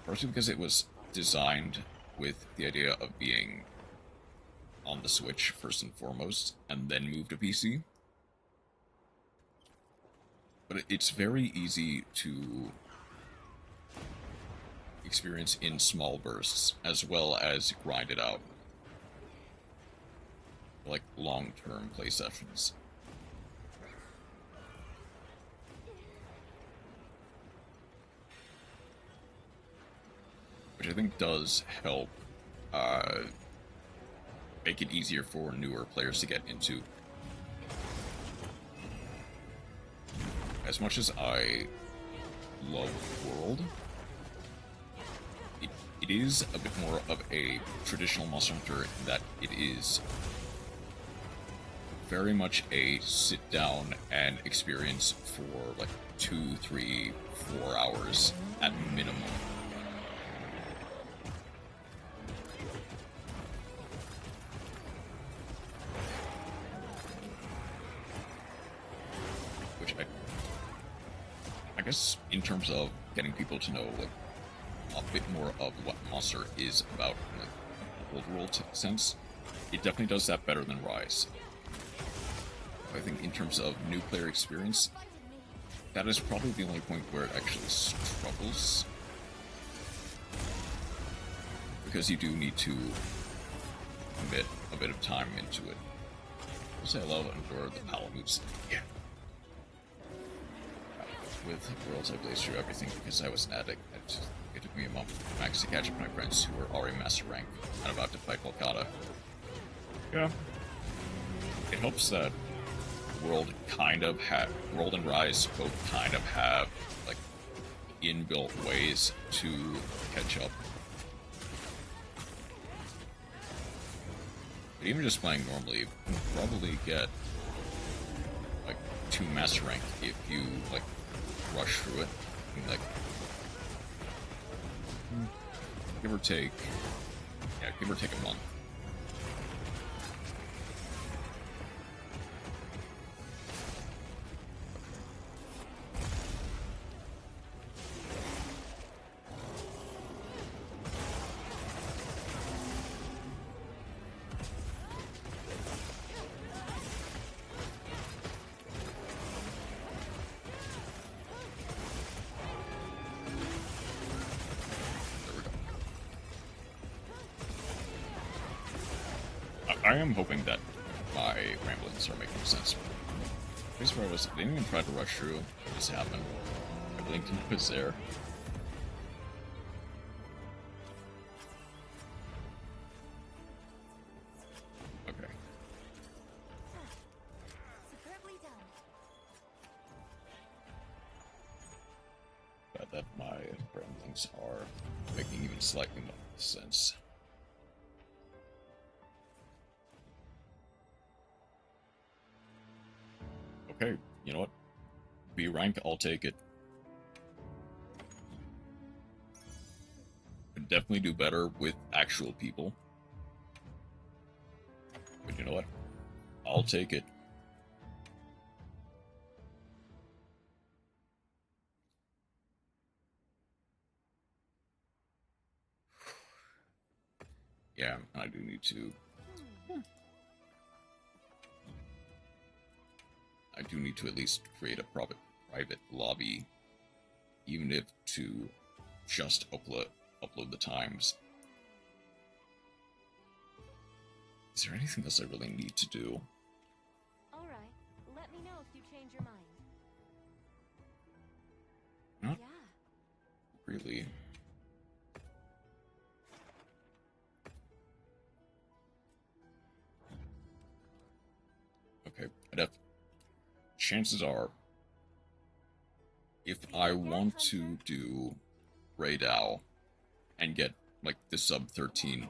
Firstly because it was designed with the idea of being on the Switch first and foremost, and then move to PC. But it's very easy to experience in small bursts, as well as grind it out. Like long-term play sessions. Which I think does help make it easier for newer players to get into. As much as I love World, it is a bit more of a traditional Monster Hunter in that it is very much a sit down and experience for like 2, 3, 4 hours at minimum. Which I guess in terms of getting people to know like a bit more of what Monster is about in like old world sense, it definitely does that better than Rise. I think in terms of new player experience, that is probably the only point where it actually struggles. Because you do need to commit a bit of time into it. I say I love and adore the power moves. Yeah. With Worlds, I blazed through everything because I was an addict. It took me a month max to catch up with my friends who were already master rank and about to fight Kolkata. Yeah. It helps that World and Rise both kind of have like inbuilt ways to catch up. But even just playing normally, you can probably get like 2 master rank if you like rush through it. I mean, like give or take a month. I am hoping that my ramblings are making sense. The place where I didn't even try to rush through. It just happened. I blinked and it was there. Okay. Superbly done. Glad that my ramblings are making even slightly more sense. Okay, you know what? B rank, I'll take it. Could definitely do better with actual people. But you know what? I'll take it. Yeah, I do need to... I do need to at least create a private lobby, even if to just upload the times. Is there anything else I really need to do? All right. Let me know if you change your mind. really. Okay, chances are, if I want to do Rey Dau and get like the sub 13,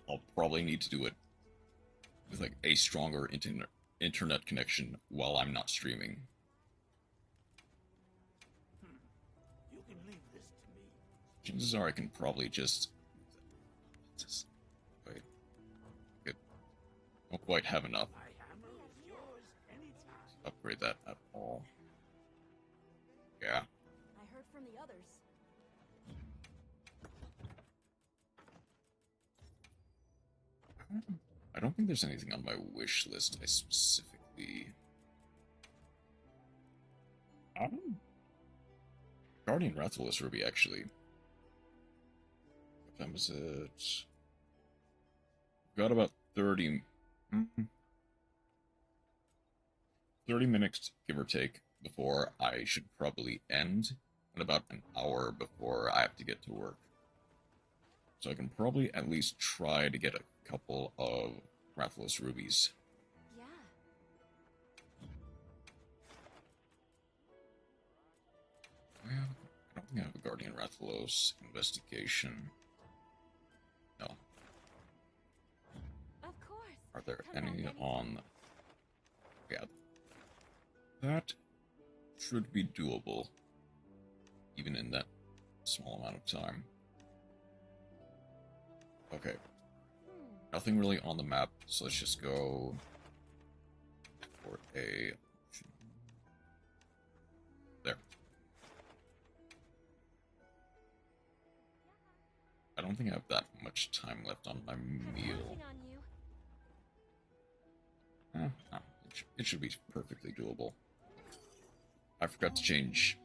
I'll probably need to do it with like a stronger internet connection while I'm not streaming. You can leave this to me. Chances are I can probably just wait. Good. Don't quite have enough. My hammer is yours anytime. Upgrade that at all. Yeah. I heard from the others. I don't think there's anything on my wish list I specifically... Guardian Rathalos Ruby, actually. What time is it? Got about 30 minutes, give or take, before I should probably end, and about an hour before I have to get to work. So I can probably at least try to get a couple of Rathalos Rubies. Yeah. I don't think I have a Guardian Rathalos investigation. No. Of course. Are there Come any back on... Yeah. That should be doable, even in that small amount of time. Okay. Nothing really on the map, so let's just go for a... There. I don't think I have that much time left on my meal. Counting on you. No, it should be perfectly doable. I forgot to change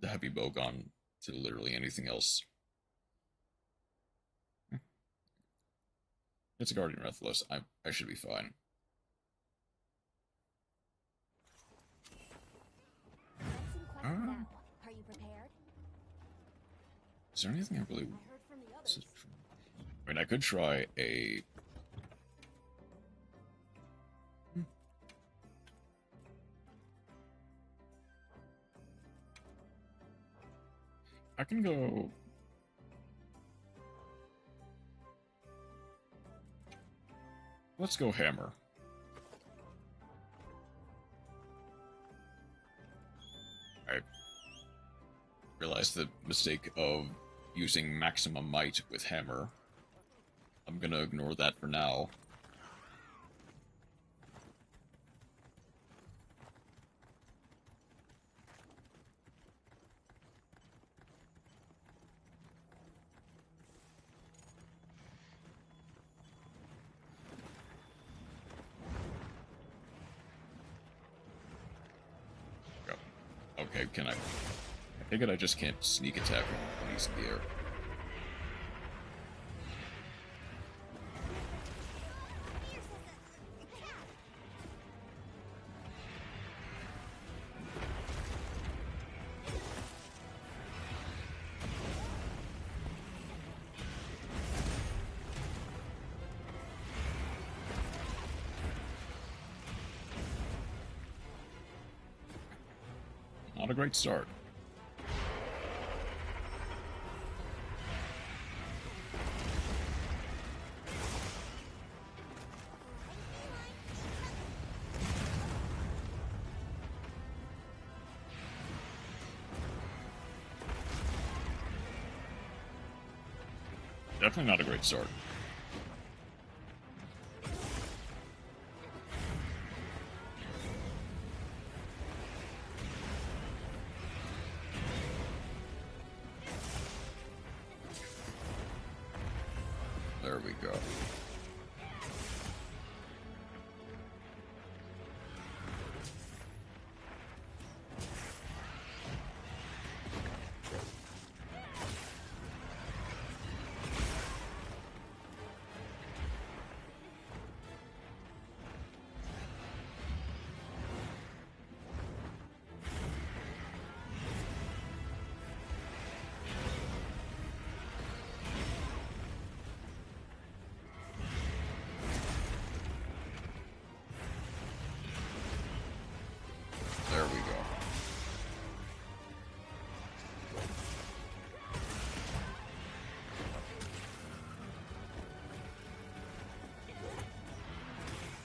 the heavy bowgun to literally anything else. It's a Guardian Rathalos. I should be fine. Let's inquire now. Are you prepared? Is there anything I really... I heard from the others. I mean, I could try a... I can go... Let's go Hammer. I realized the mistake of using maximum might with Hammer. I'm gonna ignore that for now. Okay, can I think I just can't sneak attack when he's in the air. Not a great start. Definitely not a great start. There we go.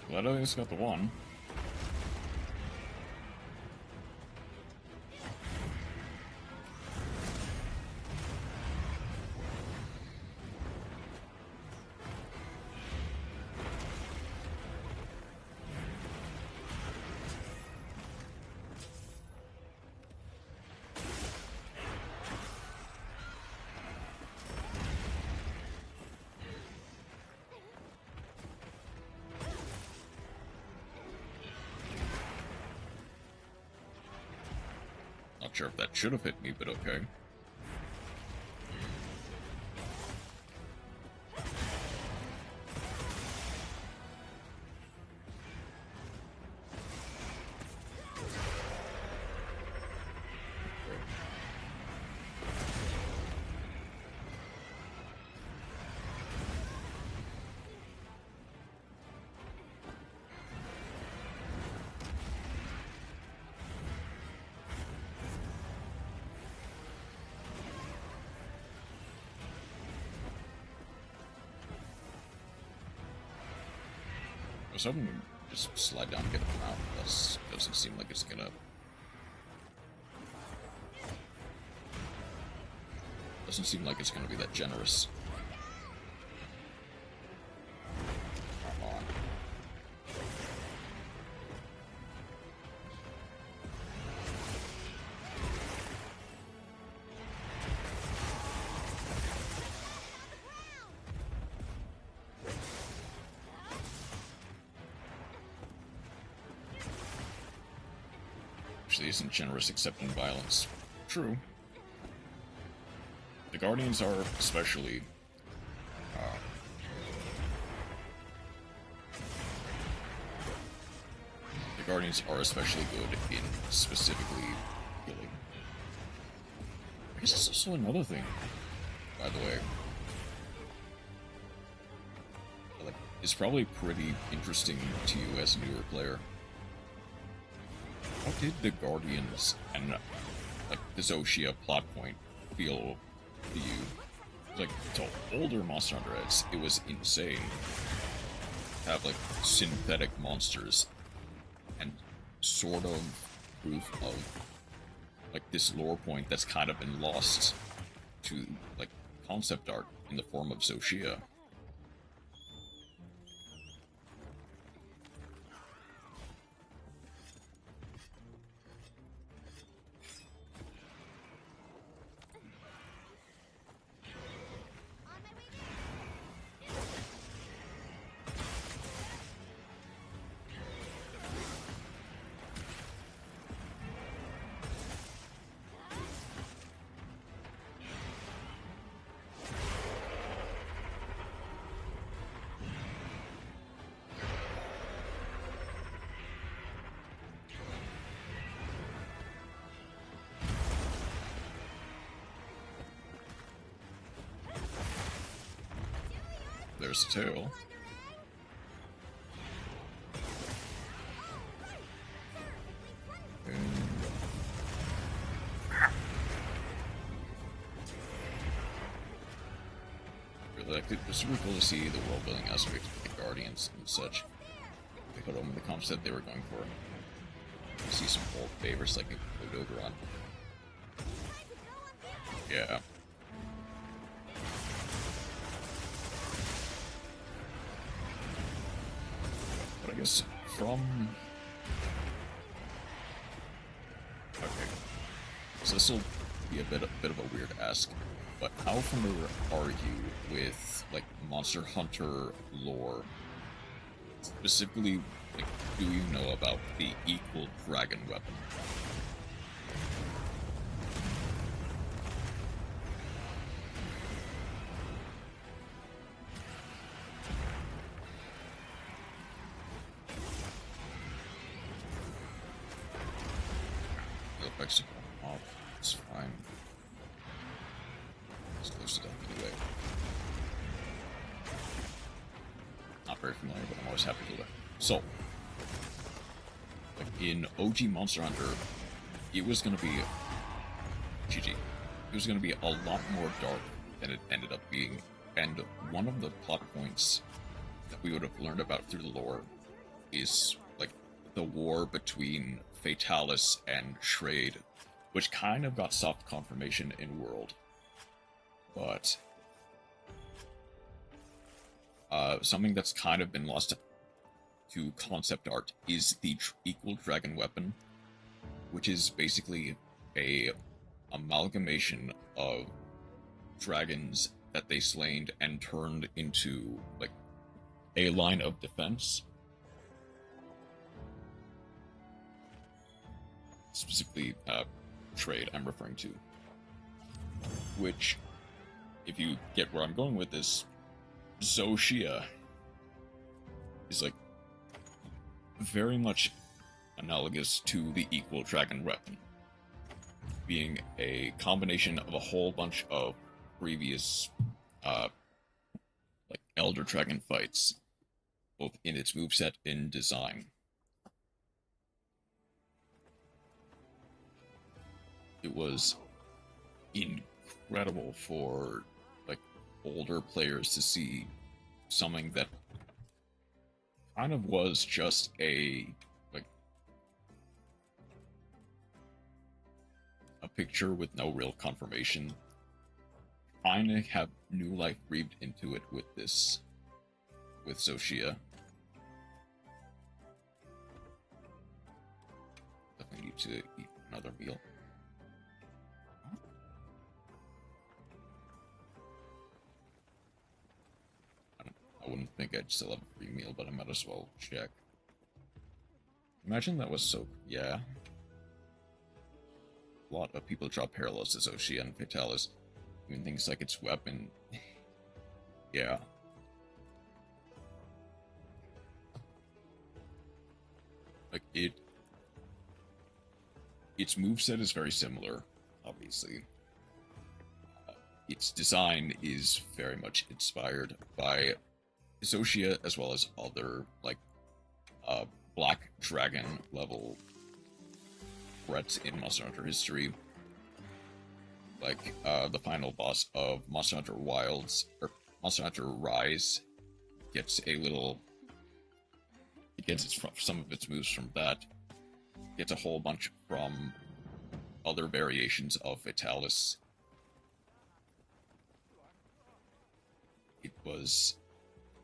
Glad I at least got the one. Not sure if that should have hit me, but okay. I was hoping to just slide down and get him out. That doesn't seem like it's gonna... Doesn't seem like it's gonna be that generous. Come on. Actually isn't generous accepting violence. True. The Guardians are especially... the Guardians are especially good in specifically killing. I guess that's also another thing, by the way. Like, it's probably pretty interesting to you as a newer player. How did the Guardians and, like, the Zoshia plot point feel to you? Like, to older Monster Hunter heads, it was insane to have, like, synthetic monsters and sort of proof of, like, this lore point that's kind of been lost to, like, concept art in the form of Zoshia. There's the tail. Really, like, it's super cool to see the world building aspect of the Guardians and such. They put them in the concept they were going for. You see some old favorites like a Odogaron. Yeah. But I guess from... Okay. So this will be a bit of a weird ask, but how familiar are you with, like, Monster Hunter lore? Specifically, like, do you know about the equal dragon weapon? Mexico off. It's fine. It's close to death anyway. Not very familiar, but I'm always happy to look. So, like in OG Monster Hunter, it was gonna be GG. It was gonna be a lot more dark than it ended up being, and one of the plot points that we would have learned about through the lore is like the war between Fatalis and Shrade, which kind of got soft confirmation in World. But something that's kind of been lost to concept art is the equal dragon weapon, which is basically a amalgamation of dragons that they slain and turned into like a line of defense. Specifically, trade I'm referring to. Which, if you get where I'm going with this, Zoshia is like very much analogous to the equal dragon weapon, being a combination of a whole bunch of previous like Elder Dragon fights, both in its moveset and design. It was incredible for like older players to see something that kind of was just a picture with no real confirmation, kind of have new life breathed into it with this, with Zoshia. Definitely need to eat another meal. I wouldn't think I'd still have a free meal, but I might as well check. Imagine that was so... yeah. A lot of people draw parallels to Zoshia and Fatalis. Even things like its weapon. Yeah. Like, its moveset is very similar, obviously. Its design is very much inspired by Zoshia, as well as other, like, Black Dragon level threats in Monster Hunter history. Like, the final boss of Monster Hunter Wilds, or Monster Hunter Rise, gets a little... it gets some of its moves from that. Gets a whole bunch from other variations of Fatalis. It was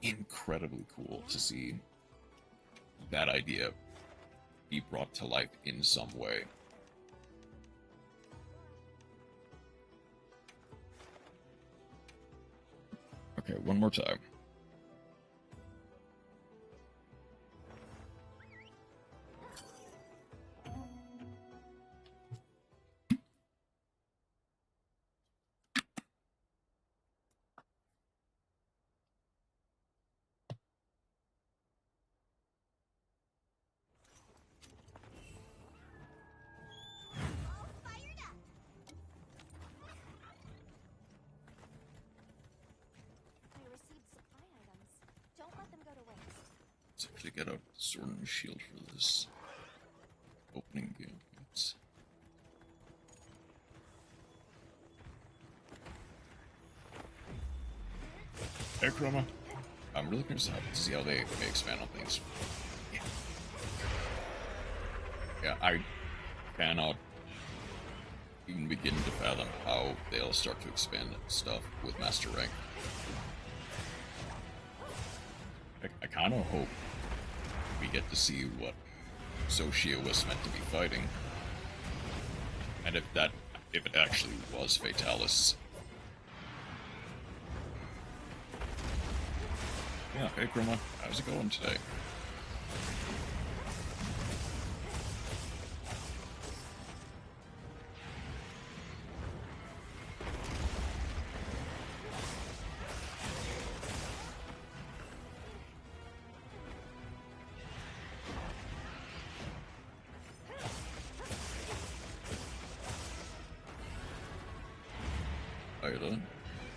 incredibly cool to see that idea be brought to life in some way. Okay, one more time. Let's actually get out Sword and Shield for this opening game. Hey, Chroma. I'm really curious to see how they expand on things. Yeah, I cannot even begin to fathom how they'll start to expand stuff with Master Rank. I kind of hope we get to see what Zoshia was meant to be fighting, and if it actually was Fatalis. Yeah, hey Chroma, how's it going today?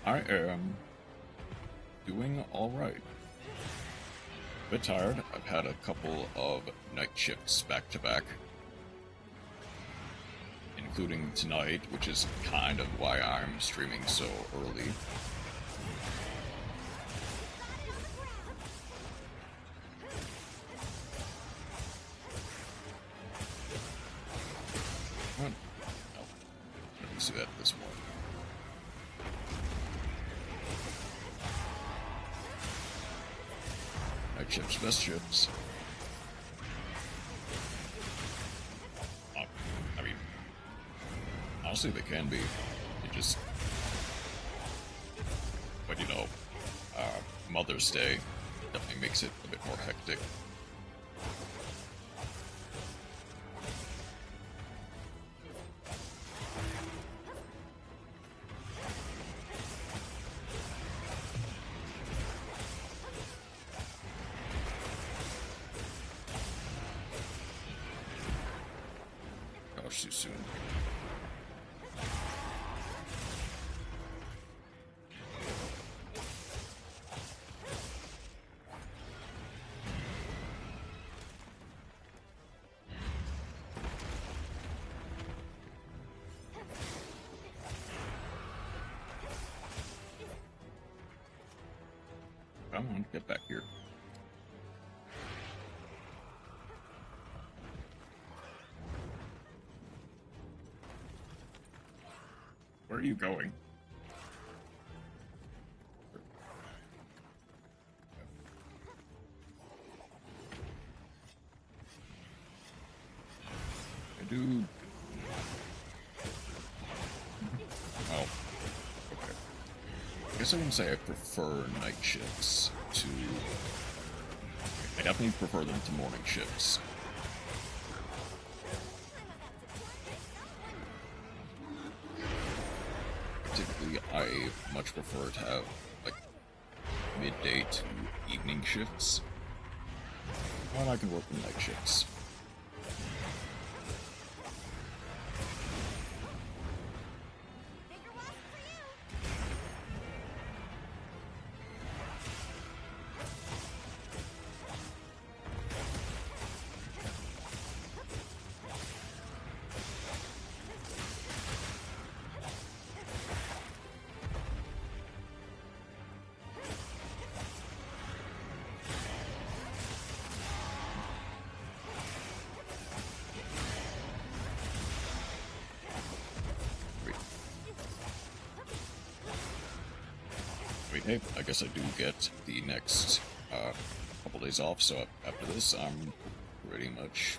I am doing alright. A bit tired. I've had a couple of night shifts back to back, including tonight, which is kind of why I'm streaming so early. used to at this point. Night ships, best ships. I mean, honestly, they can be. It just, but you know, Mother's Day definitely makes it a bit more hectic. Gosh, too soon. Come on, get back here. Where are you going? Dude. Oh. Okay. I guess I wouldn't say I prefer night shifts to... I definitely prefer them to morning shifts. Typically, I much prefer to have, like, midday to evening shifts. Well, I can work the night shifts. Hey, I guess I do get the next couple days off, so after this, I'm pretty much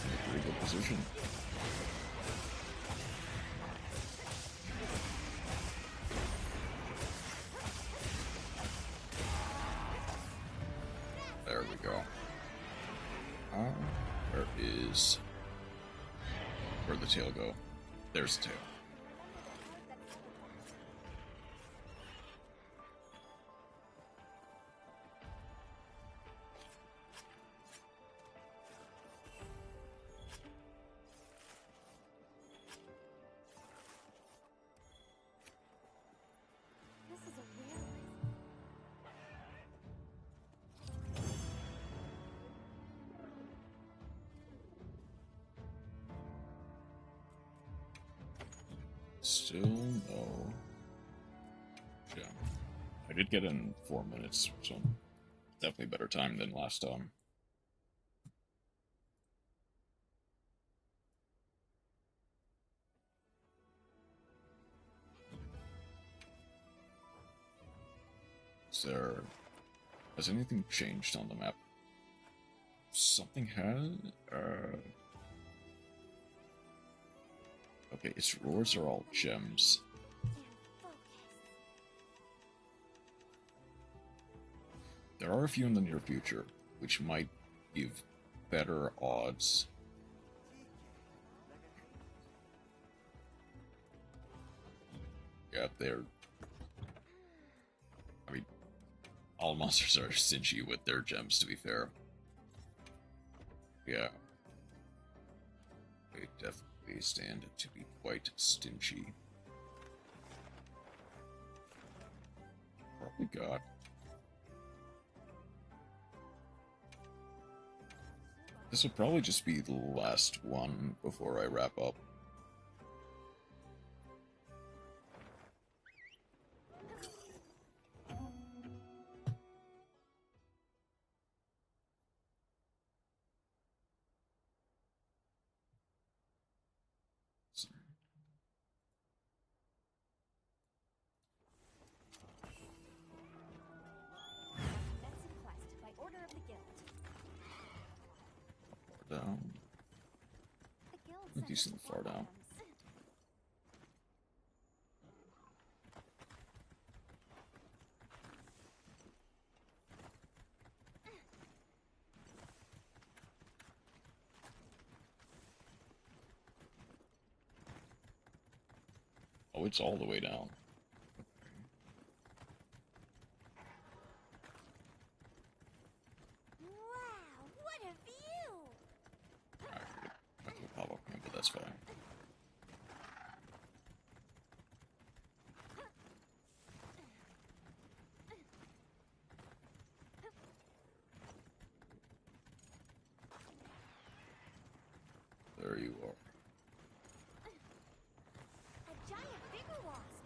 in a pretty good position. There we go. Where is... Where'd the tail go? There's the tail. Still no gem. I did get in 4 minutes, so definitely better time than last time. Has anything changed on the map? Something has? Okay, its roars are all gems. There are a few in the near future, which might give better odds. Yeah, I mean, all monsters are stingy with their gems, to be fair. Yeah. They definitely stand to be quite stingy. What we got? This will probably just be the last one before I wrap up. down. The guild A sent decent us far supply down. items. Oh, it's all the way down. Wow, what a view! I could pop up here, but that's fine. There you are. A giant bigger wasp!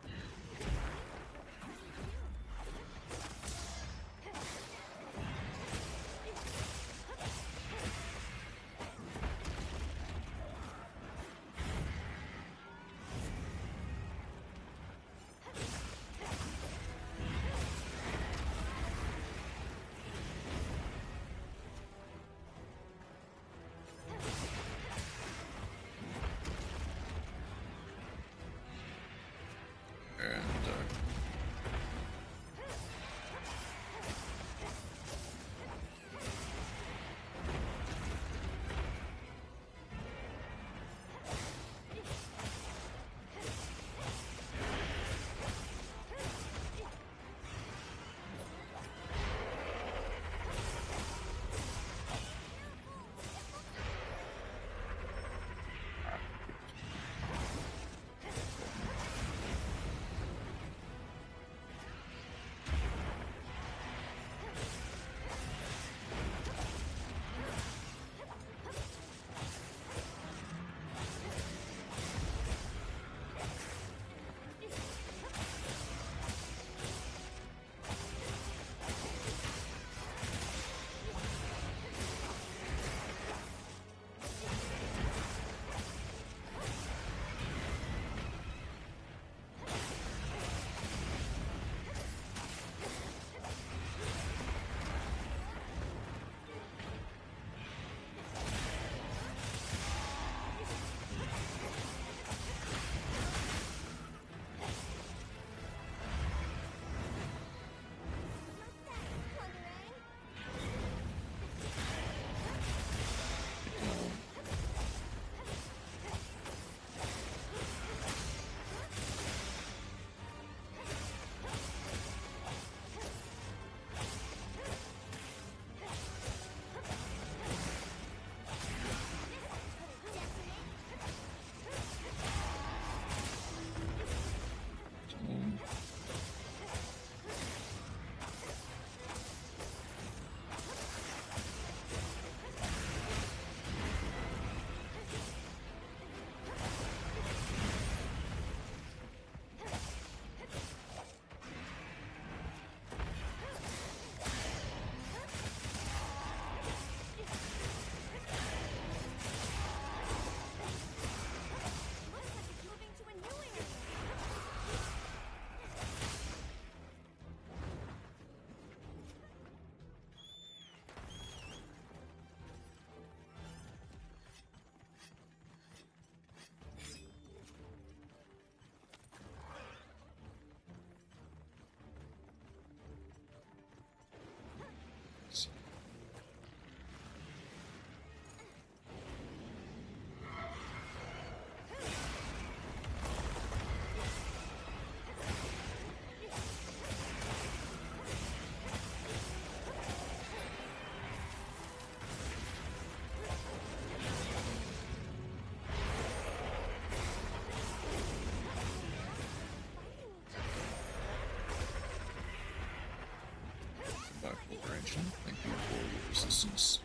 And thank you for your assistance.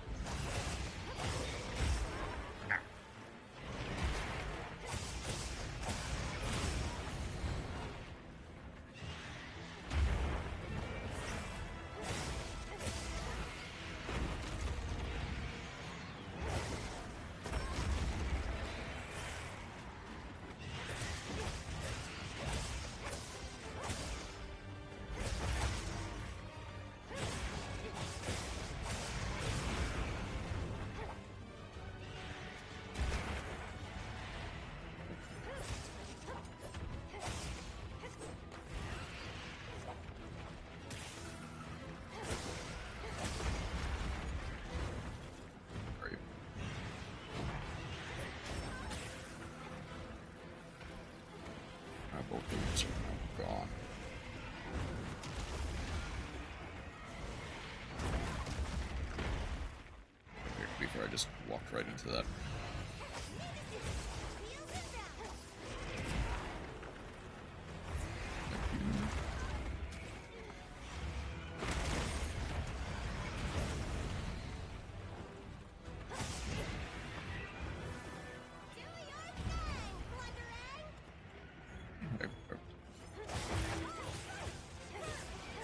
just walked right into that.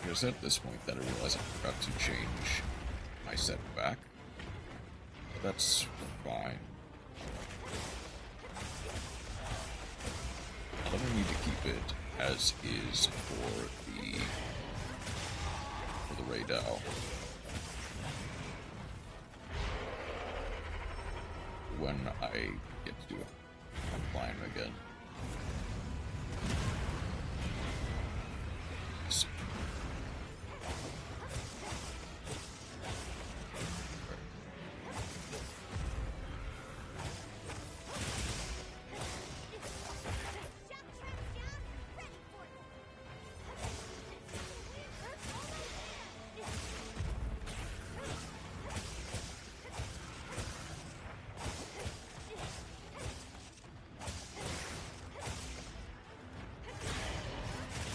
It was at this point that I realized I forgot to change my set back. But that's fine. I don't need to keep it as is for the Rey Dau. When I get to do it, I'm flying again. So,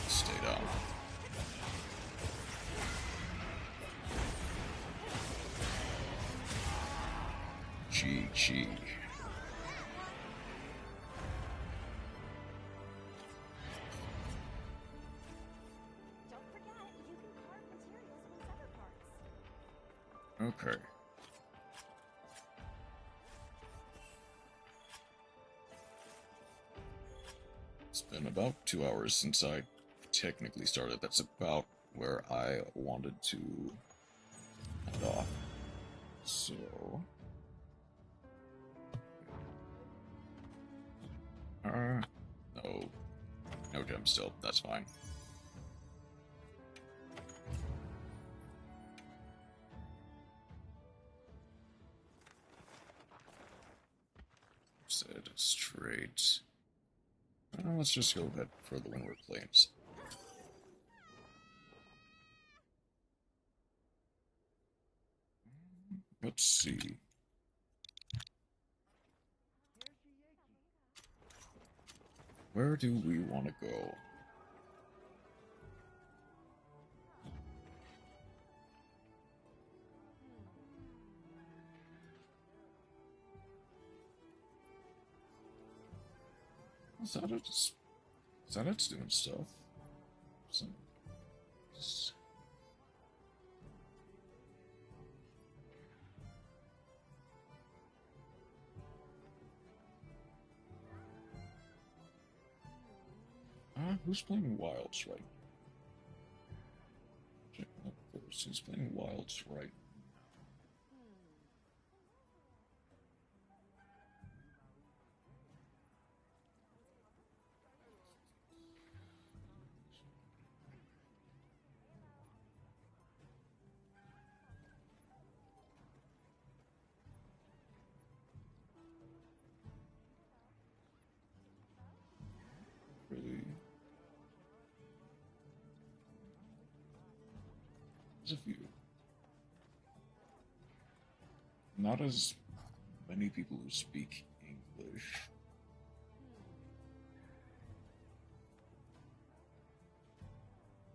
stay down. GG. Don't forget, you can carve materials with other parts. Okay. It's been about 2 hours since I technically started. That's about where I wanted to end off. So... no. No gem still. That's fine. Set straight. Let's just go ahead for the one we're playing. Let's see. Where do we want to go? Is that it's doing stuff? Who's playing Wilds right now? Check that first. Who's playing Wilds right really? There's a few. Not as many people who speak English.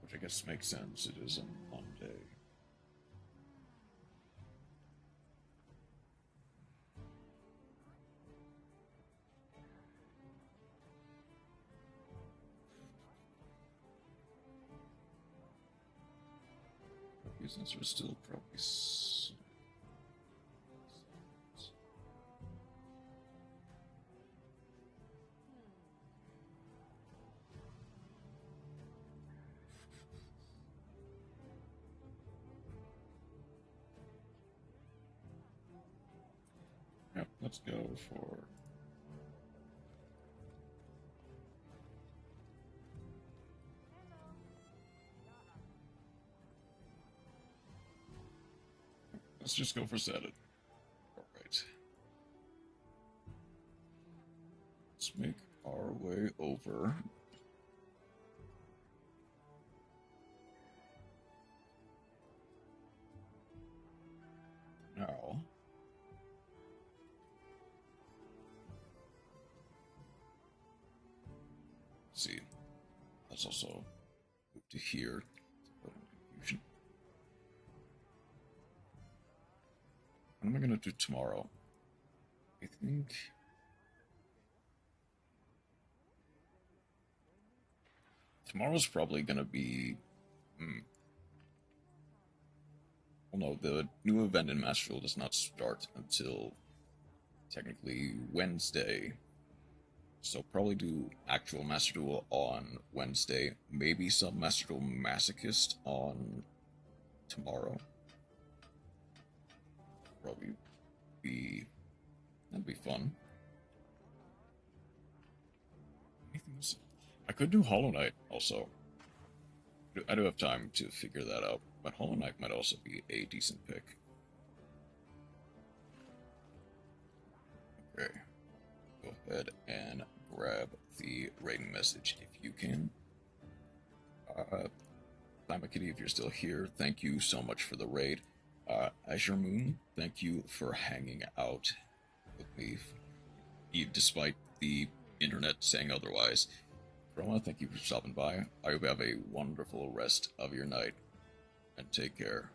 Which I guess makes sense. It is a Monday. Since we're still probably yep, let's go for let's just go for Saturday. Alright. Let's make our way over. Now. see. Let's also move to here. Confusion. What am I gonna do tomorrow? I think tomorrow's probably gonna be. Well, no, the new event in Master Duel does not start until technically Wednesday. So probably do actual Master Duel on Wednesday. Maybe some Master Duel Masochist on tomorrow. Probably that'd be fun. Anything else? I could do Hollow Knight also. I do have time to figure that out, but Hollow Knight might also be a decent pick. Okay. Go ahead and grab the rating message if you can. Tamer, if you're still here, thank you so much for the raid. Azure Moon, thank you for hanging out with me, despite the internet saying otherwise. Chroma, thank you for stopping by. I hope you have a wonderful rest of your night, and take care.